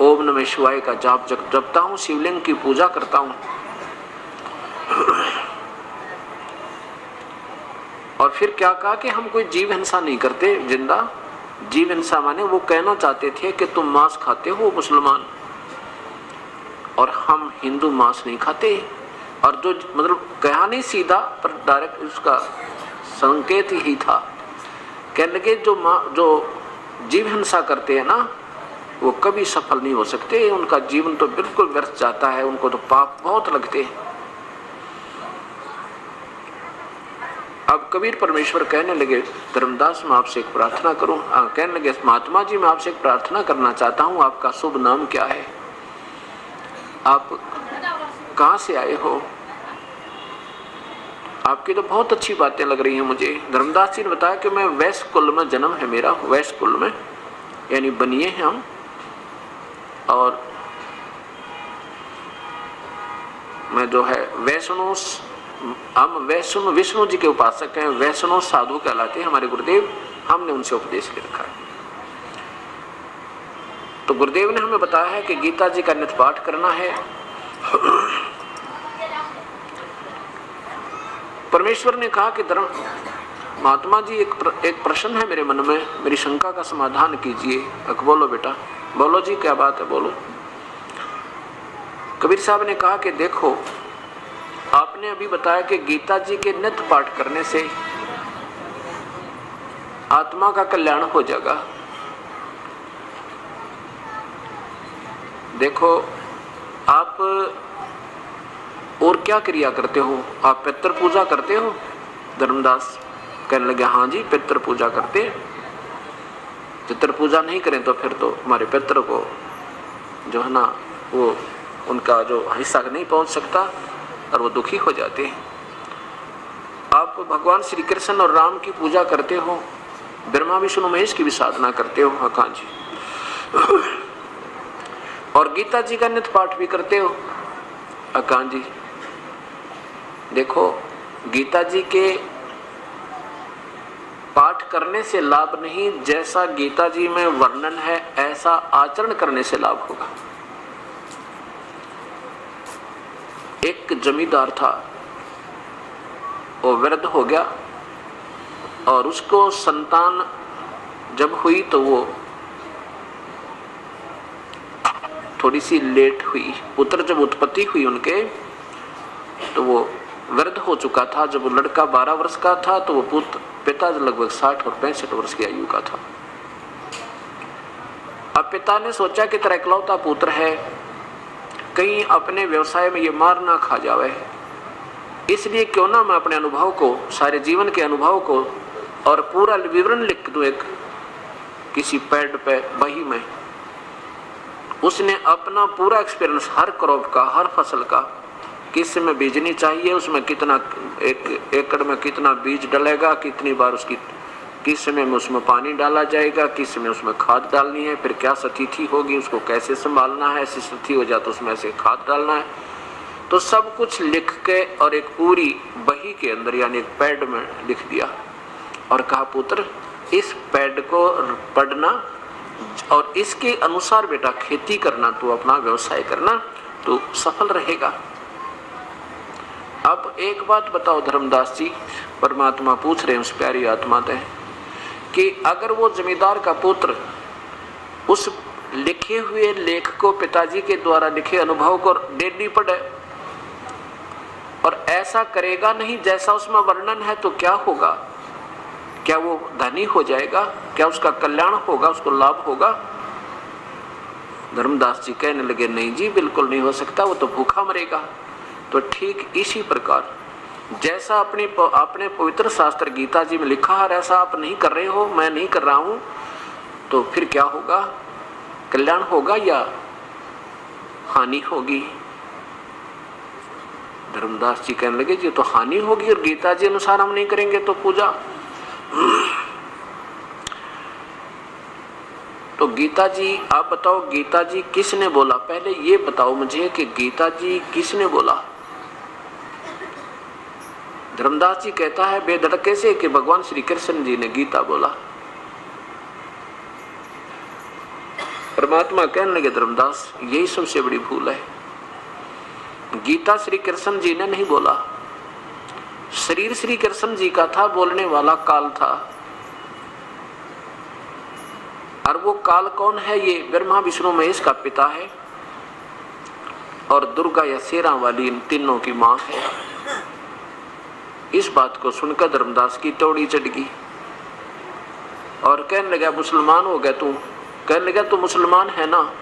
ओम नमः शिवाय का जाप जपता हूँ, शिवलिंग की पूजा करता हूँ। और फिर क्या कहा कि हम कोई जीव हिंसा नहीं करते। जिंदा जीव हिंसा माने वो कहना चाहते थे कि तुम मांस खाते हो मुसलमान, और हम हिंदू मांस नहीं खाते। और जो मतलब कहा नहीं सीधा, पर डायरेक्ट उसका संकेत ही था। कहने लगे, जो जीव हिंसा करते हैं ना, वो कभी सफल नहीं हो सकते, उनका जीवन तो बिल्कुल व्यर्थ जाता है, उनको तो पाप बहुत लगते हैं। अब कबीर परमेश्वर कहने लगे, धर्मदास मैं आपसे एक प्रार्थना करूं। कहने लगे, महात्मा जी मैं आपसे एक प्रार्थना करना चाहता हूं, आपका शुभ नाम क्या है, आप कहां से आए हो, आपकी तो बहुत अच्छी बातें लग रही हैं मुझे। धर्मदास जी ने बताया कि मैं वैश्य कुल में जन्म है मेरा, वैश्य कुल में यानी बनिए हैं हम, और मैं जो है वैष्णव, हम वैष्णव विष्णु जी के उपासक हैं, वैष्णव साधु कहलाते हैं हमारे गुरुदेव, हमने उनसे उपदेश ले रखा है। तो गुरुदेव ने हमें बताया है कि गीता जी का नित्य पाठ करना है। परमेश्वर ने कहा कि धर्म महात्मा जी एक प्रश्न है मेरे मन में, मेरी शंका का समाधान कीजिए। बोलो बेटा, बोलो जी क्या बात है, बोलो। कबीर साहब ने कहा कि देखो, आपने अभी बताया कि गीता जी के नित्य पाठ करने से आत्मा का कल्याण हो जाएगा। देखो आप और क्या क्रिया करते हो, आप पितृ पूजा करते हो? धर्मदास कहने लगे, हाँ जी पितृ पूजा करते हैं। पितृ पूजा नहीं करें तो फिर तो हमारे पितृ को जो है ना वो उनका जो हिस्सा नहीं पहुंच सकता और वो दुखी हो जाते हैं। आप भगवान श्री कृष्ण और राम की पूजा करते हो, ब्रह्मा विष्णु महेश की भी साधना करते हो, हाँ जी, और गीता जी का नित्य पाठ भी करते हो, हाँ जी। देखो गीता जी के पाठ करने से लाभ नहीं, जैसा गीता जी में वर्णन है ऐसा आचरण करने से लाभ होगा। एक जमींदार था, वो वृद्ध हो गया और उसको संतान जब हुई तो वो थोड़ी सी लेट हुई। पुत्र जब उत्पत्ति हुई उनके तो वो वृद्ध हो चुका था। जब वो लड़का 12 वर्ष का था तो वो पिता लगभग 60 और 65 वर्ष की आयु का था। अब पिता ने सोचा कि तेरा इकलौता पुत्र है, कहीं अपने व्यवसाय में ये मार ना खा जावे, इसलिए क्यों ना मैं अपने अनुभव को, सारे जीवन के अनुभव को और पूरा विवरण लिख दूं एक किसी पैड पे बही में। उसने अपना पूरा एक्सपीरियंस हर क्रॉप का, हर फसल का, किस समय बीजनी चाहिए, उसमें कितना, एक एकड़ में कितना बीज डलेगा, कितनी बार उसकी, किस समय में उसमें पानी डाला जाएगा, किस समय उसमें खाद डालनी है, फिर क्या स्थिति होगी, उसको कैसे संभालना है, ऐसी स्थिति हो जाए तो उसमें ऐसे खाद डालना है, तो सब कुछ लिख के और एक पूरी बही के अंदर यानी एक पैड में लिख दिया और कहा पुत्र इस पैड को पढ़ना और इसके अनुसार बेटा खेती करना, तो अपना व्यवसाय करना तो सफल रहेगा। अब एक बात बताओ धर्मदास जी, परमात्मा पूछ रहे हैं उस प्यारी आत्मा से कि अगर वो जमींदार का पुत्र उस लिखे हुए लेख को, पिताजी के द्वारा लिखे अनुभव को डेली पढ़े और ऐसा करेगा नहीं जैसा उसमें वर्णन है, तो क्या होगा? क्या वो धनी हो जाएगा? क्या उसका कल्याण होगा, उसको लाभ होगा? धर्मदास जी कहने लगे नहीं जी, बिल्कुल नहीं हो सकता, वो तो भूखा मरेगा। तो ठीक इसी प्रकार जैसा अपने पवित्र शास्त्र गीता जी में लिखा है ऐसा आप नहीं कर रहे हो, मैं नहीं कर रहा हूं, तो फिर क्या होगा? कल्याण होगा या हानि होगी? धर्मदास जी कहने लगे जी तो हानि होगी, और गीता जी अनुसार हम नहीं करेंगे तो पूजा। तो गीता जी आप बताओ, गीता जी किसने बोला? पहले ये बताओ मुझे कि गीता जी किसने बोला? धर्मदास जी कहता है बेधड़के से कि भगवान श्री कृष्ण जी ने गीता बोला। परमात्मा कहने लगे धर्मदास यही सबसे बड़ी भूल है, गीता श्री कृष्ण जी ने नहीं बोला, शरीर श्री कृष्ण जी का था, बोलने वाला काल था। और वो काल कौन है? ये ब्रह्मा विष्णु महेश का पिता है और दुर्गा या शेरा वाली इन तीनों की मां है। इस बात को सुनकर धर्मदास की तौड़ी चढ़ गई और कहने लगा मुसलमान हो गया तू? कहने लगा तू मुसलमान है ना,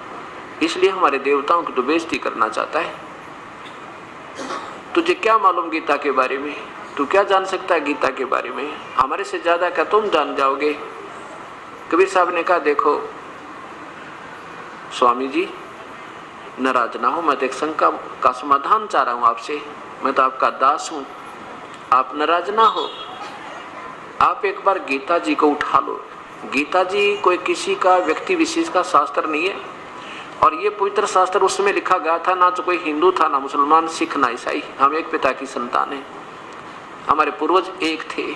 इसलिए हमारे देवताओं की तो बेइज्जती करना चाहता है। तुझे क्या मालूम गीता के बारे में? तू क्या जान सकता है गीता के बारे में, हमारे से ज्यादा क्या तुम जान जाओगे। कबीर साहब ने कहा देखो स्वामी जी नाराज ना हो, मैं तो एक शंका का समाधान चाह रहा हूं आपसे, मैं तो आपका दास हूं, आप नाराज ना हो। आप एक बार गीता जी को उठा लो। गीता जी कोई किसी का व्यक्ति विशेष का शास्त्र नहीं है, और ये पवित्र शास्त्र उसमें लिखा गया था, ना तो कोई हिंदू था, ना मुसलमान, सिख, ना ईसाई, हम एक पिता की संतान हैं, हमारे पूर्वज एक थे।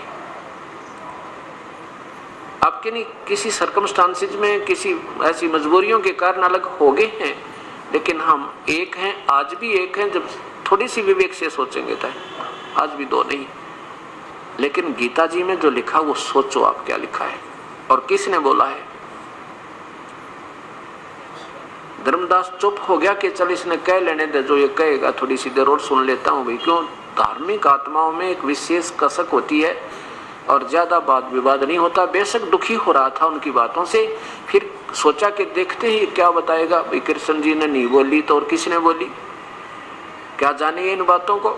आपके नहीं किसी सर्कमस्टांसेस में किसी ऐसी मजबूरियों के कारण अलग हो गए हैं, लेकिन हम एक हैं, आज भी एक हैं। जब थोड़ी सी विवेक से सोचेंगे तो आज भी दो नहीं। लेकिन गीता जी में जो लिखा वो सोचो आप क्या लिखा है और किसने बोला है। धर्मदास चुप हो गया कि चल इसने कह लेने दे, जो ये कहेगा थोड़ी सी देर और सुन लेता हूं भाई। क्यों, धार्मिक आत्माओं में एक विशेष कसक होती है और ज्यादा वाद विवाद नहीं होता। बेशक दुखी हो रहा था उनकी बातों से, फिर सोचा कि देखते ही क्या बताएगा भाई। कृष्ण जी ने नहीं बोली तो और किसने बोली, क्या जाने इन बातों को।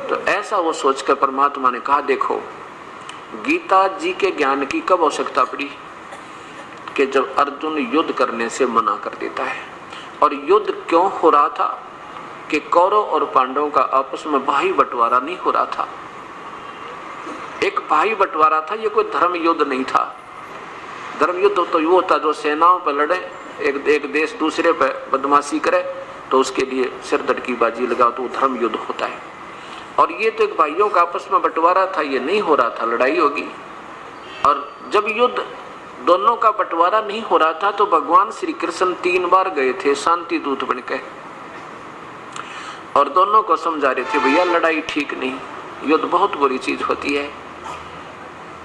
तो ऐसा वो सोचकर परमात्मा ने कहा देखो गीता जी के ज्ञान की कब आवश्यकता पड़ी कि जब अर्जुन युद्ध करने से मना कर देता है। और युद्ध क्यों हो रहा था कि कौरव और पांडवों का आपस में भाई बंटवारा नहीं हो रहा था। एक भाई बंटवारा था, ये कोई धर्म युद्ध नहीं था। धर्म युद्ध तो वो होता जो सेनाओं पर लड़े, एक देश दूसरे पर बदमाशी करे तो उसके लिए सिरदर्द की बाजी लगाओ, तो धर्म युद्ध होता है। और ये तो एक भाइयों का आपस में बंटवारा था, ये नहीं हो रहा था लड़ाई होगी। और जब युद्ध दोनों का बंटवारा नहीं हो रहा था तो भगवान श्री कृष्ण 3 बार गए थे शांति दूत बनकर, और दोनों को समझा रहे थे भैया लड़ाई ठीक नहीं, युद्ध बहुत बुरी चीज होती है।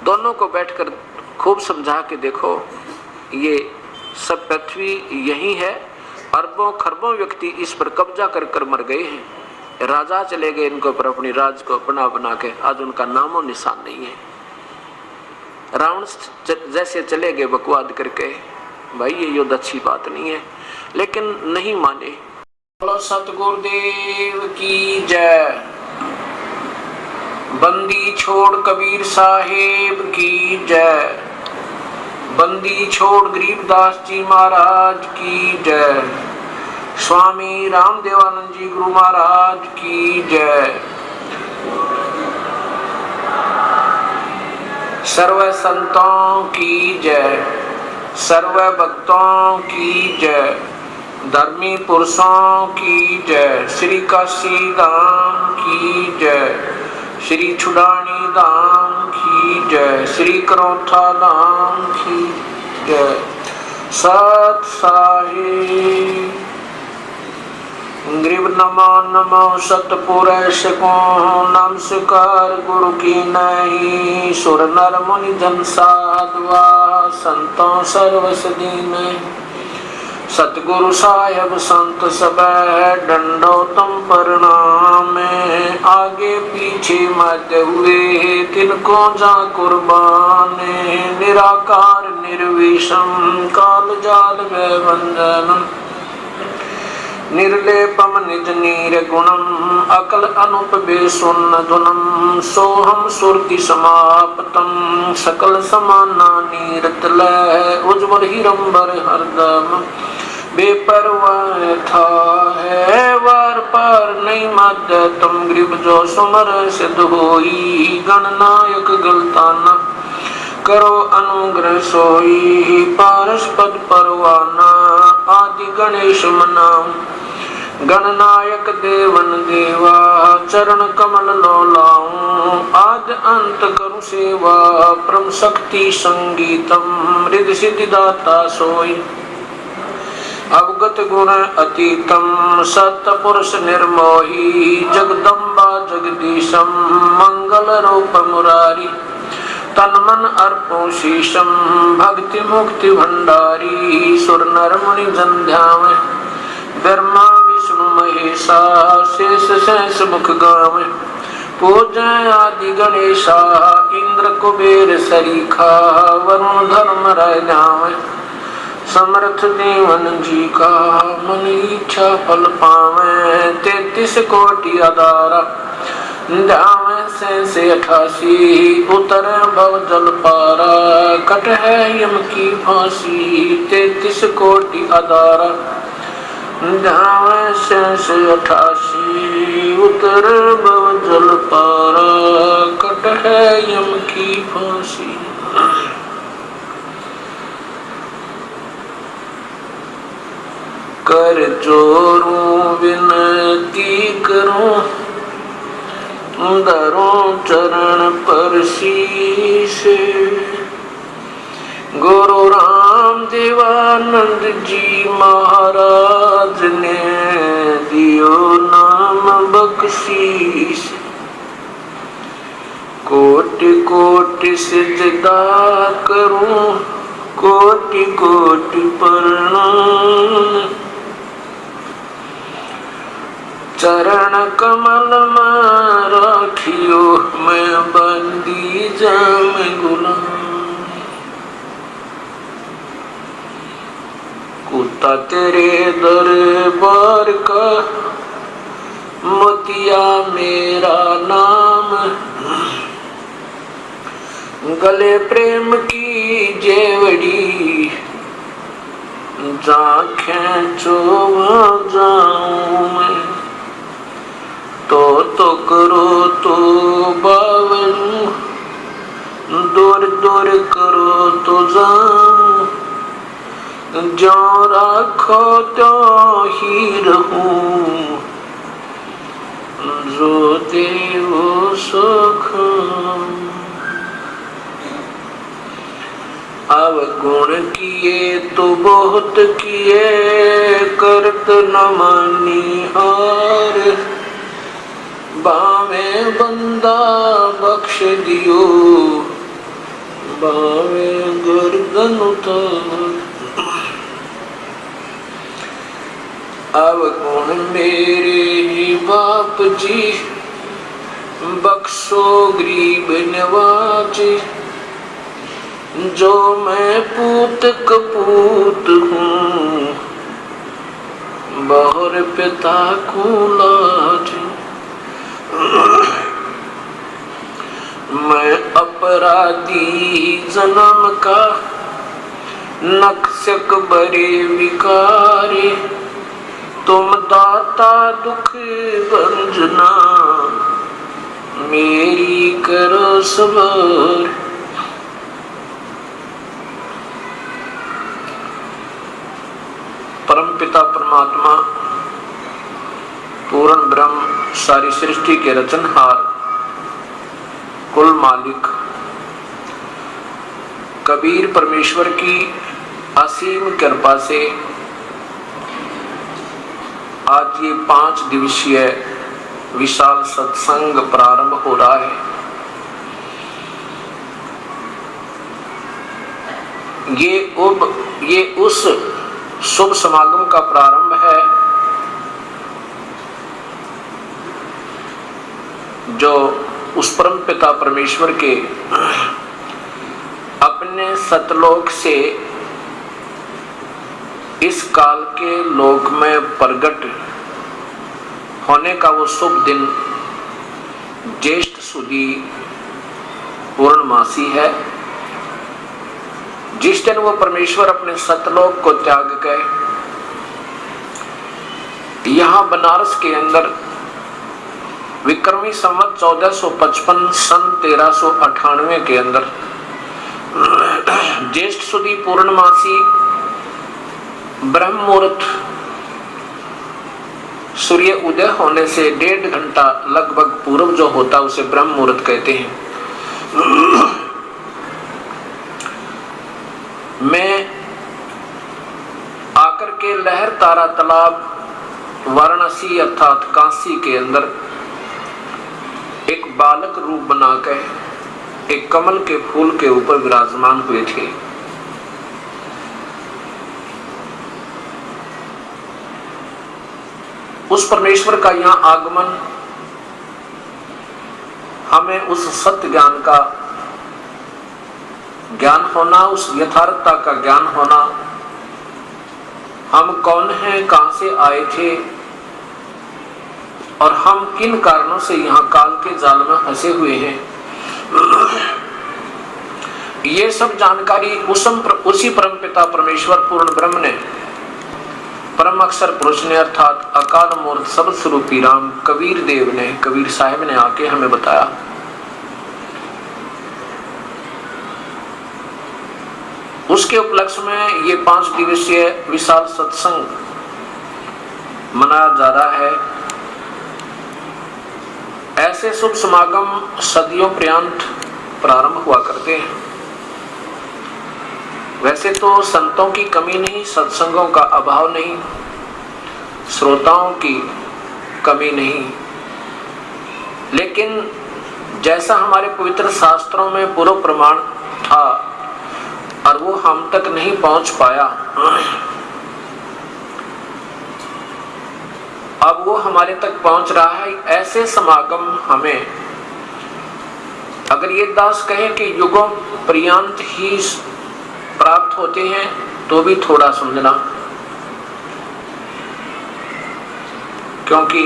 दोनों को बैठकर खूब समझा के देखो ये सब पृथ्वी यही है, अरबों खरबों व्यक्ति इस पर कब्जा कर कर मर गए हैं, राजा चले गए इनके ऊपर अपनी राज को बना बना के, आज उनका नामो निशान नहीं है। रावण जैसे चले गए बकवाद करके, भाई ये युद्ध अच्छी बात नहीं है, लेकिन नहीं माने। बोलो सतगुरुदेव की जय। बंदी छोड़ कबीर साहेब की जय। बंदी छोड़ गरीबदास जी महाराज की जय। स्वामी रामदेवानंद जी गुरु महाराज की जय। सर्व संतों की जय, सर्व भक्तों की जय, धर्मी पुरुषों की जय, श्री काशी धाम की जय, श्री छुड़ानी धाम की जय, श्री करोथा धाम की जय। सत साहिब ग्रीव नमो नमो सतपुरुष को नमस्कार गुरु की नहीं। सुर नर मुनि जन साधुआ संतों सर्वसदीन। सतगुरु साहेब संत सब डंडो तुम प्रणाम। आगे पीछे मत हुए तिनको जा कुर्बान। निराकार निर्विषम काल जाल व वंदन। निर्लेपम निज नीर गुणम अकल अनुप बेसुन धुनम। सोहम सुरति समाप्तम सकल समाना नीरतल। उज्ज्वल हिरंबर हरदम बेपरवाह था है वार पार नहीं मद। तुम ग्रीब जो सुमर सिद्ध होई गणनायक गलताना। करो अनुग्रह सोई पारस्पद परवाना। आदि गणेश मनाम गणनायक देवन देवा। चरण कमल लो लाऊं आद अंत करूं सेवा। परम शक्ति संगीतम रिद्धि सिद्धि दाता सोई। अवगत गुण अतीतम सतपुरुष निर्मोही। जगदम्बा जगदीशम मंगल रूप मुरारी। तन मन अर्पो शीशम भक्ति मुक्ति भंडारी। सुर नर मुनि जन ध्यान ब्रह्मा विष्णु महेशा। शेष शेष मुख गावे पूजय आदि गणेशा। इंद्र कुबेर सरीखा वरुण धर्म रह जावे। समर्थ देवन जी का मन इच्छा फल पावे। 33 कोटि अदारा ध्यावे से 88 उतर भव जल पारा, कट है यम की फांसी 33 कोटि अदारा। जावे से 88 उतर भव जल पारा, कट है यम की फांसी। कर जोरूं विनती करूं, धरूं चरण पर शीश। गुरु राम देवानंद जी महाराज ने दियो नाम बख्शीश। कोटि कोटि सिजदा करूं, कोटि कोटि प्रणाम। चरण कमल में राखियो, मैं बंदी जाम गुलाम। कुत्ता तेरे दरबार का, मोतिया मेरा नाम। गले प्रेम की जेवड़ी, जा खेचो जाऊं मैं। तो करो तो बावरू, दूर दूर करो तो जाऊं। जो राखो तो ही रहूं, जो देवो सो खाऊं। अवगुण किए तो बहुत किए, करत न मानी हार। बावे बंदा बख्श दियो, बावे गर्दन उतार। अवगुण मेरे ही बाप जी, बख्शो गरीब नवाज। जो मैं पूत कपूत हूँ, बहुर पिता को लाज। मैं अपराधी जन्म का, नक्शक बरे विकारे। तुम दाता दुख भंजना, मेरी करो सवार। परमपिता परमात्मा पूर्ण ब्रह्म, सारी सृष्टि के रचनहार, कुल मालिक कबीर परमेश्वर की असीम कृपा से आज ये 5 दिवसीय विशाल सत्संग प्रारंभ हो रहा है। ये उस शुभ समागम का प्रारंभ है जो उस परम पिता परमेश्वर के अपने सतलोक से इस काल के लोक में प्रकट होने का वो शुभ दिन ज्येष्ठ सुदी पूर्णमासी है, जिस दिन वो परमेश्वर अपने सतलोक को त्याग के यहाँ बनारस के अंदर विक्रमी संवत 1455 सन 1398 के अंदर ज्येष्ठ सुदी पूर्णमासी ब्रह्म मुहूर्त सूर्य उदय होने से 1.5 घंटा लगभग पूर्व जो होता है उसे ब्रह्म मुहूर्त कहते हैं। मैं आकर के लहर तारा तालाब वाराणसी अर्थात काशी के अंदर एक बालक रूप बनाकर एक कमल के फूल के ऊपर विराजमान हुए थे। उस परमेश्वर का यहाँ आगमन हमें उस सत्य ज्ञान का ज्ञान होना, उस यथार्थता का ज्ञान होना, हम कौन हैं, कहां से आए थे, और हम किन कारणों से यहाँ काल के जाल में फंसे हुए हैं, ये सब जानकारी उसी परमपिता परमेश्वर पूर्ण ब्रह्म ने, परम अक्षर पुरुष ने, अर्थात अकाल मूर्त सब स्वरूपी राम कबीर देव ने, कबीर साहिब ने आके हमें बताया। उसके उपलक्ष्य में ये 5 दिवसीय विशाल सत्संग मनाया जा रहा है। ऐसे शुभ समागम सदियों पर्यंत प्रारंभ हुआ करते हैं। वैसे तो संतों की कमी नहीं, सत्संगों का अभाव नहीं, श्रोताओं की कमी नहीं, लेकिन जैसा हमारे पवित्र शास्त्रों में पूर्व प्रमाण था और वो हम तक नहीं पहुंच पाया, अब वो हमारे तक पहुंच रहा है। ऐसे समागम हमें, अगर ये दास कहे कि युगों पर्यंत ही प्राप्त होते हैं, तो भी थोड़ा समझना, क्योंकि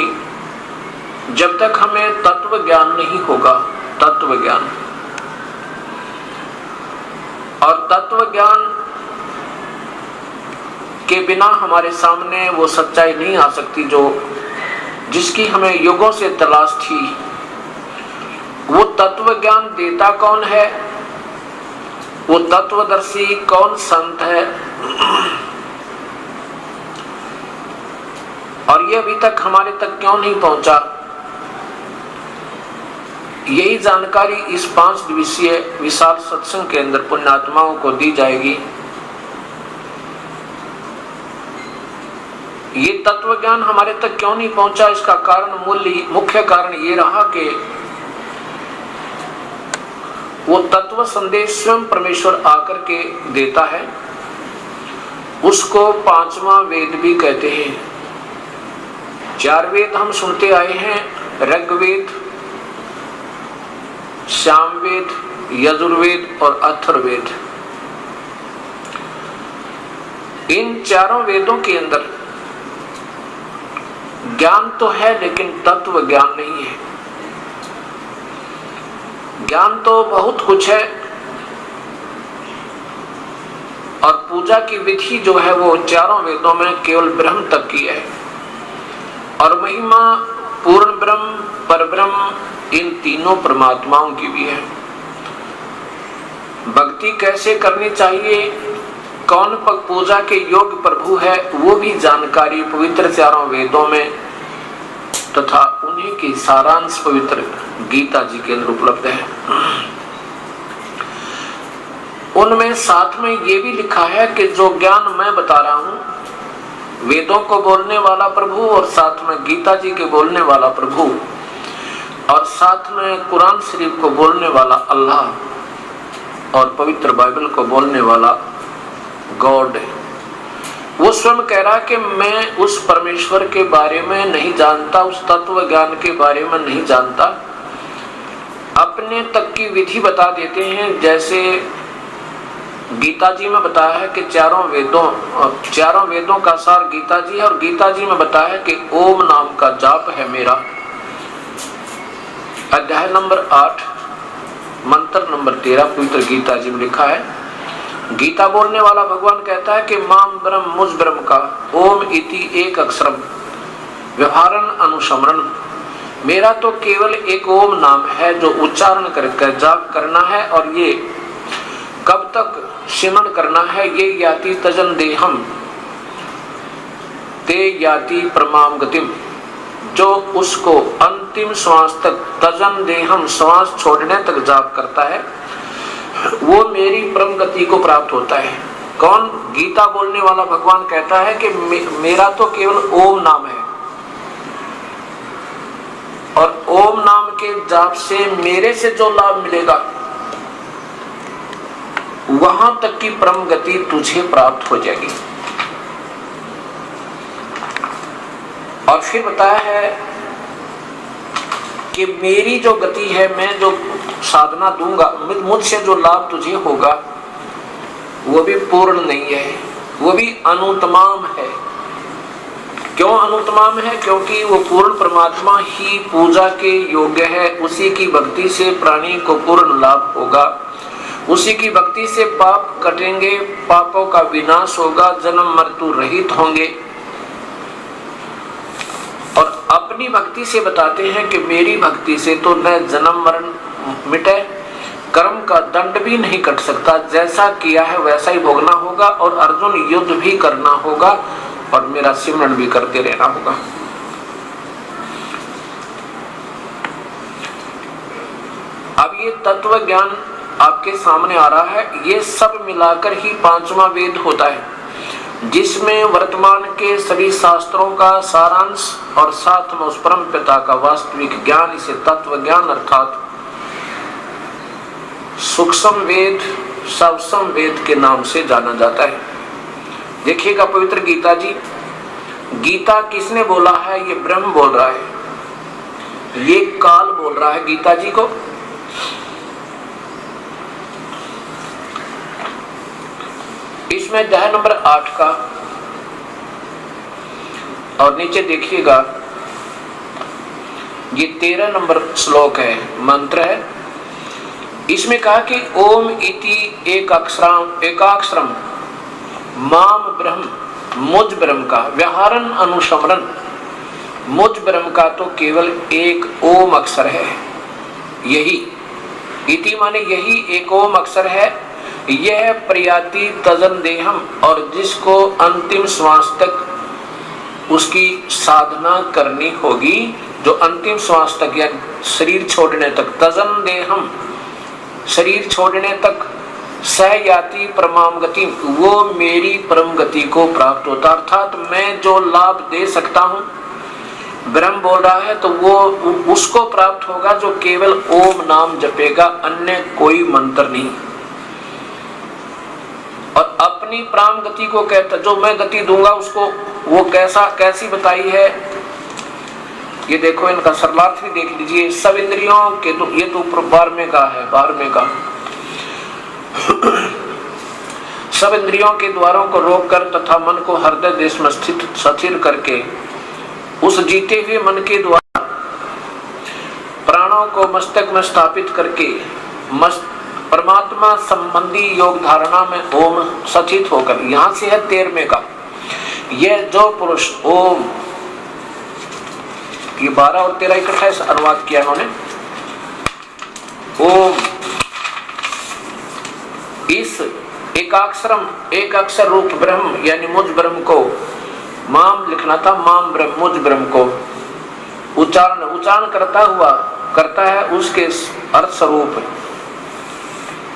जब तक हमें तत्व ज्ञान नहीं होगा, तत्व ज्ञान, और तत्व ज्ञान के बिना हमारे सामने वो सच्चाई नहीं आ सकती जो जिसकी हमें युगों से तलाश थी। वो तत्व ज्ञान देता कौन है, वो तत्वदर्शी कौन संत है, और ये अभी तक हमारे तक क्यों नहीं पहुंचा, यही जानकारी इस 5 दिवसीय विशाल सत्संग के अंदर पुण्यात्माओं को दी जाएगी। ये तत्व ज्ञान हमारे तक क्यों नहीं पहुंचा, इसका कारण, मुख्य कारण ये रहा कि वो तत्व संदेश स्वयं परमेश्वर आकर के देता है। उसको 5वां वेद भी कहते हैं। 4 वेद हम सुनते आए हैं, ऋग्वेद, सामवेद, यजुर्वेद और अथर्ववेद। इन चारों वेदों के अंदर ज्ञान तो है, लेकिन तत्व ज्ञान नहीं है। ज्ञान तो बहुत कुछ है, और पूजा की विधि जो है वो चारों वेदों में केवल ब्रह्म तक की है, और महिमा पूर्ण ब्रह्म, परब्रह्म, इन तीनों परमात्माओं की भी है। भक्ति कैसे करनी चाहिए, कौन पूजा के योग प्रभु है, वो भी जानकारी पवित्र चारों वेदों में तथा उन्हीं की सारांश पवित्र गीता जी के अंदर उपलब्ध है। उनमें साथ में ये भी लिखा है कि जो ज्ञान मैं बता रहा हूं, वेदों को बोलने वाला प्रभु, और साथ में गीता जी के बोलने वाला प्रभु, और साथ में कुरान शरीफ को बोलने वाला अल्लाह, और पवित्र बाइबल को बोलने वाला गॉड है। वो स्वयं कह रहा कि मैं उस परमेश्वर के बारे में नहीं जानता, उस तत्व ज्ञान के बारे में नहीं जानता। अपने तक की विधि बता देते हैं, जैसे गीता जी में बताया है कि चारों वेदों का सार गीता जी है, और गीता जी में बताया है कि ओम नाम का जाप है मेरा। अध्याय नंबर 8 मंत्र नंबर 13 पवित्र गीता जी में लिखा है। गीता बोलने वाला भगवान कहता है कि माम ब्रह्म, मुझ ब्रह्म का ओम इति एक अक्षरम व्यवहारन अनुसमरण, मेरा तो केवल एक ओम नाम है जो उच्चारण करके जाप करना है, और ये कब तक सिमरण करना है, ये याति तजन देहम ते याति परमाम गतिम, जो उसको अंतिम श्वास तक, तजन देहम श्वास छोड़ने तक जाप करता है, वो मेरी परम गति को प्राप्त होता है। कौन? गीता बोलने वाला भगवान कहता है कि मेरा तो केवल ओम नाम है, और ओम नाम के जाप से मेरे से जो लाभ मिलेगा, वहां तक की परम गति तुझे प्राप्त हो जाएगी। और फिर बताया है कि मेरी जो गति है, मैं जो साधना दूंगा, मुझसे जो लाभ तुझे होगा, वो भी पूर्ण नहीं है, वो भी अनुत्तम है। क्यों अनुत्तमाम है? क्योंकि वो पूर्ण परमात्मा ही पूजा के योग्य है। उसी की भक्ति से प्राणी को पूर्ण लाभ होगा, उसी की भक्ति से पाप कटेंगे, पापों का विनाश होगा, जन्म मृत्यु रहित होंगे। और अपनी भक्ति से बताते हैं कि मेरी भक्ति से तो न जन्म मरण मिटे, कर्म का दंड भी नहीं कट सकता, जैसा किया है वैसा ही भोगना होगा, और अर्जुन युद्ध भी करना होगा और मेरा सिमरन भी करते रहना होगा। अब ये तत्व ज्ञान आपके सामने आ रहा है। ये सब मिलाकर ही पांचवा वेद होता है, जिसमें वर्तमान के सभी शास्त्रों का सारांश और साथ में उस परम पिता का वास्तविक ज्ञान, इसे तत्व ज्ञान अर्थात सूक्ष्म वेद, सवसम वेद के नाम से जाना जाता है। देखिएगा पवित्र गीता जी, गीता किसने बोला है? ये ब्रह्म बोल रहा है, ये काल बोल रहा है गीता जी को। इसमें अध्याय नंबर 8 का और नीचे देखिएगा ये 13 नंबर श्लोक है, मंत्र है। इसमें कहा कि ओम इति एकाक्षरम माम ब्रह्म, मुझ ब्रह्म का व्याहरण अनुसमरण, मुझ ब्रह्म का तो केवल एक ओम अक्षर है। यही इति माने यही एक ओम अक्षर है। यह प्रयाति तजन देहम, और जिसको अंतिम श्वास तक उसकी साधना करनी होगी, जो अंतिम श्वास तक या शरीर छोड़ने तक, तजन देहम शरीर छोड़ने तक, सहयाति परमाम गति, वो मेरी परम गति को प्राप्त होता। अर्थात मैं जो लाभ दे सकता हूँ, ब्रह्म बोल रहा है, तो वो उसको प्राप्त होगा जो केवल ओम नाम जपेगा, अन्य कोई मंत्र नहीं। और अपनी प्राण गति को कहता, जो मैं गति दूंगा उसको, वो कैसी बताई है? ये देखो, इनका सरलार्थ भी देख लीजिए। सब इंद्रियों के ये तो 12वें का है, 12वें का। सब इंद्रियों के द्वारों को रोककर तथा मन को हृदय देश में स्थिर करके, उस जीते हुए मन के द्वारा प्राणों को मस्तक में स्थापित करके, परमात्मा संबंधी योग धारणा में ओम सचित होकर, यहां से है 13वें का। यह जो पुरुष ओम, ये 12 और 13 इकट्ठा अनुवाद किया उन्होंने। ओम, इस एकाक्षरम, एक अक्षर रूप ब्रह्म यानी मुझ ब्रह्म को, माम लिखना था, माम ब्रह्म, मुझ ब्रह्म को उच्चारण करता है उसके अर्थ स्वरूप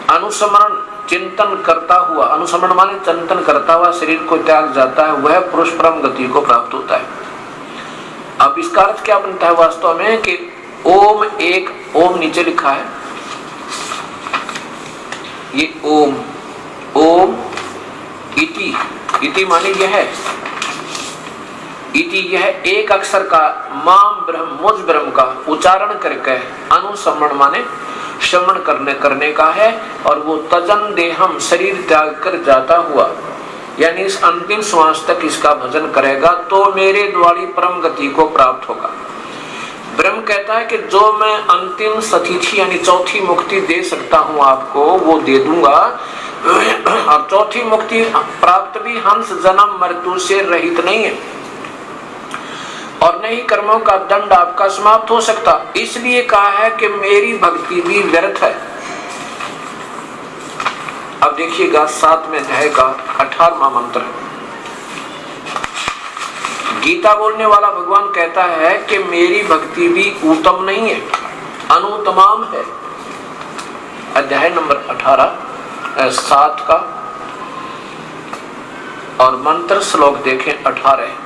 अनुस्मरण चिंतन करता हुआ, अनुस्मरण माने चिंतन करता हुआ शरीर को त्याग जाता है, वह पुरुष परम गति को प्राप्त होता है। अब इसका अर्थ क्या बनता है वास्तव में कि ओम, एक ओम नीचे लिखा है, ये ओम, ओम इति माने यह है, इति यह एक अक्षर का माम ब्रह्म, मुझ ब्रह्म का उच्चारण करके, अनुसमरण माने श्रवण करने का है, और वो तजन देहम शरीर त्याग कर जाता हुआ, यानी इस अंतिम श्वास तक इसका भजन करेगा तो मेरे द्वारी परम गति को प्राप्त होगा। ब्रह्म कहता है कि जो मैं अंतिम सतीथि यानी चौथी मुक्ति दे सकता हूं आपको, वो दे दूंगा। और चौथी मुक्ति प्राप्त भी हंस जन्म मृत्यु से रहित नहीं है, और नहीं कर्मों का दंड आपका समाप्त हो सकता। इसलिए कहा है कि मेरी भक्ति भी व्यर्थ है। अब देखिएगा 7वें अध्याय का 18वां मंत्र। गीता बोलने वाला भगवान कहता है कि मेरी भक्ति भी उत्तम नहीं है, अनुत्तमाम है। अध्याय नंबर 7 का और मंत्र श्लोक देखें 18।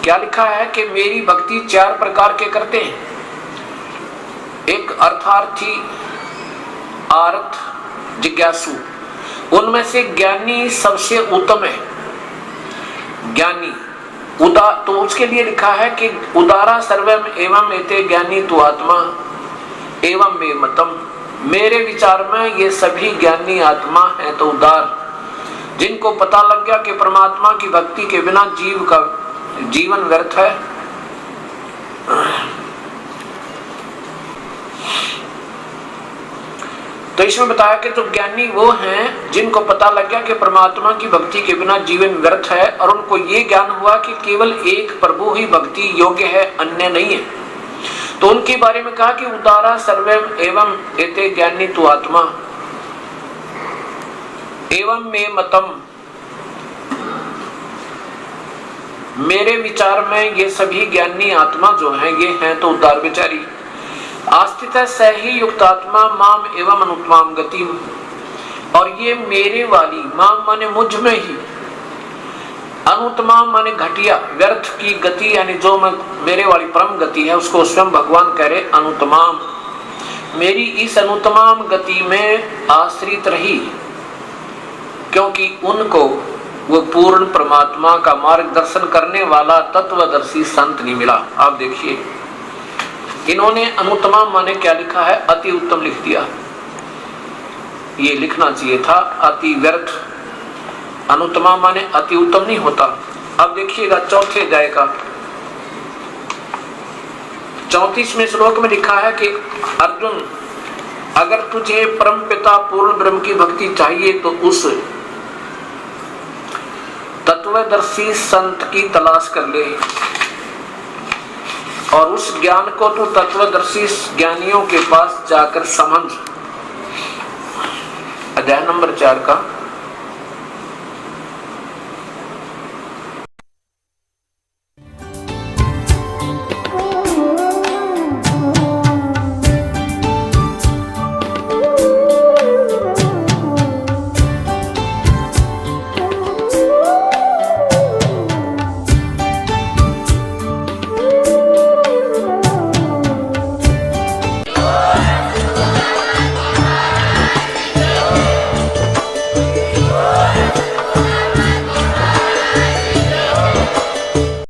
क्या लिखा है कि मेरी भक्ति 4 प्रकार के करते हैं। एक अर्थार्थी, आर्थ, जिज्ञासु। उनमें से ज्ञानी सबसे उत्तम है। ज्ञानी तो उसके लिए लिखा है कि उदारा सर्वम एवं एते ज्ञानी तु आत्मा एवं मे मतम। मेरे विचार में ये सभी ज्ञानी आत्मा है तो उदार, जिनको पता लग गया कि परमात्मा की भक्ति के बिना जीव का जीवन व्यर्थ है, तो इसमें बताया कि तो ज्ञानी वो हैं जिनको पता लग गया कि परमात्मा की भक्ति के बिना जीवन व्यर्थ है, और उनको ये ज्ञान हुआ कि केवल एक प्रभु ही भक्ति योग्य है, अन्य नहीं है। तो उनके बारे में कहा कि उदारा सर्वे एवं एते ज्ञानी तु आत्मा एवं मे मतम, मेरे विचार में ये सभी ज्ञानी आत्मा जो हैं ये हैं तो उदार विचारी। आस्थित है सही युक्तात्मा माम एवं अनुत्माम गति, और ये मेरे वाली, माम माने मुझ में ही, अनुत्माम माने घटिया व्यर्थ की गति, यानी जो मेरे वाली परम गति है उसको स्वयं भगवान कह रहे अनुत्माम, मेरी इस अनुत्माम गति में आश्रित रही, क्योंकि उनको वो पूर्ण परमात्मा का मार्गदर्शन करने वाला तत्वदर्शी संत नहीं मिला। आप देखिए इन्होंने अनुत्तम माने क्या लिखा है, अति उत्तम लिख दिया। ये लिखना चाहिए था अति व्यर्थ, अनुत्तम माने अति उत्तम नहीं होता। अब देखिएगा चौथे अध्याय का 34वें श्लोक में लिखा है कि अर्जुन, अगर तुझे परम पिता पूर्ण ब्रह्म की भक्ति चाहिए तो उस तत्वदर्शी संत की तलाश कर ले, और उस ज्ञान को तू तत्वदर्शी ज्ञानियों के पास जाकर समझ। अध्याय नंबर 4 का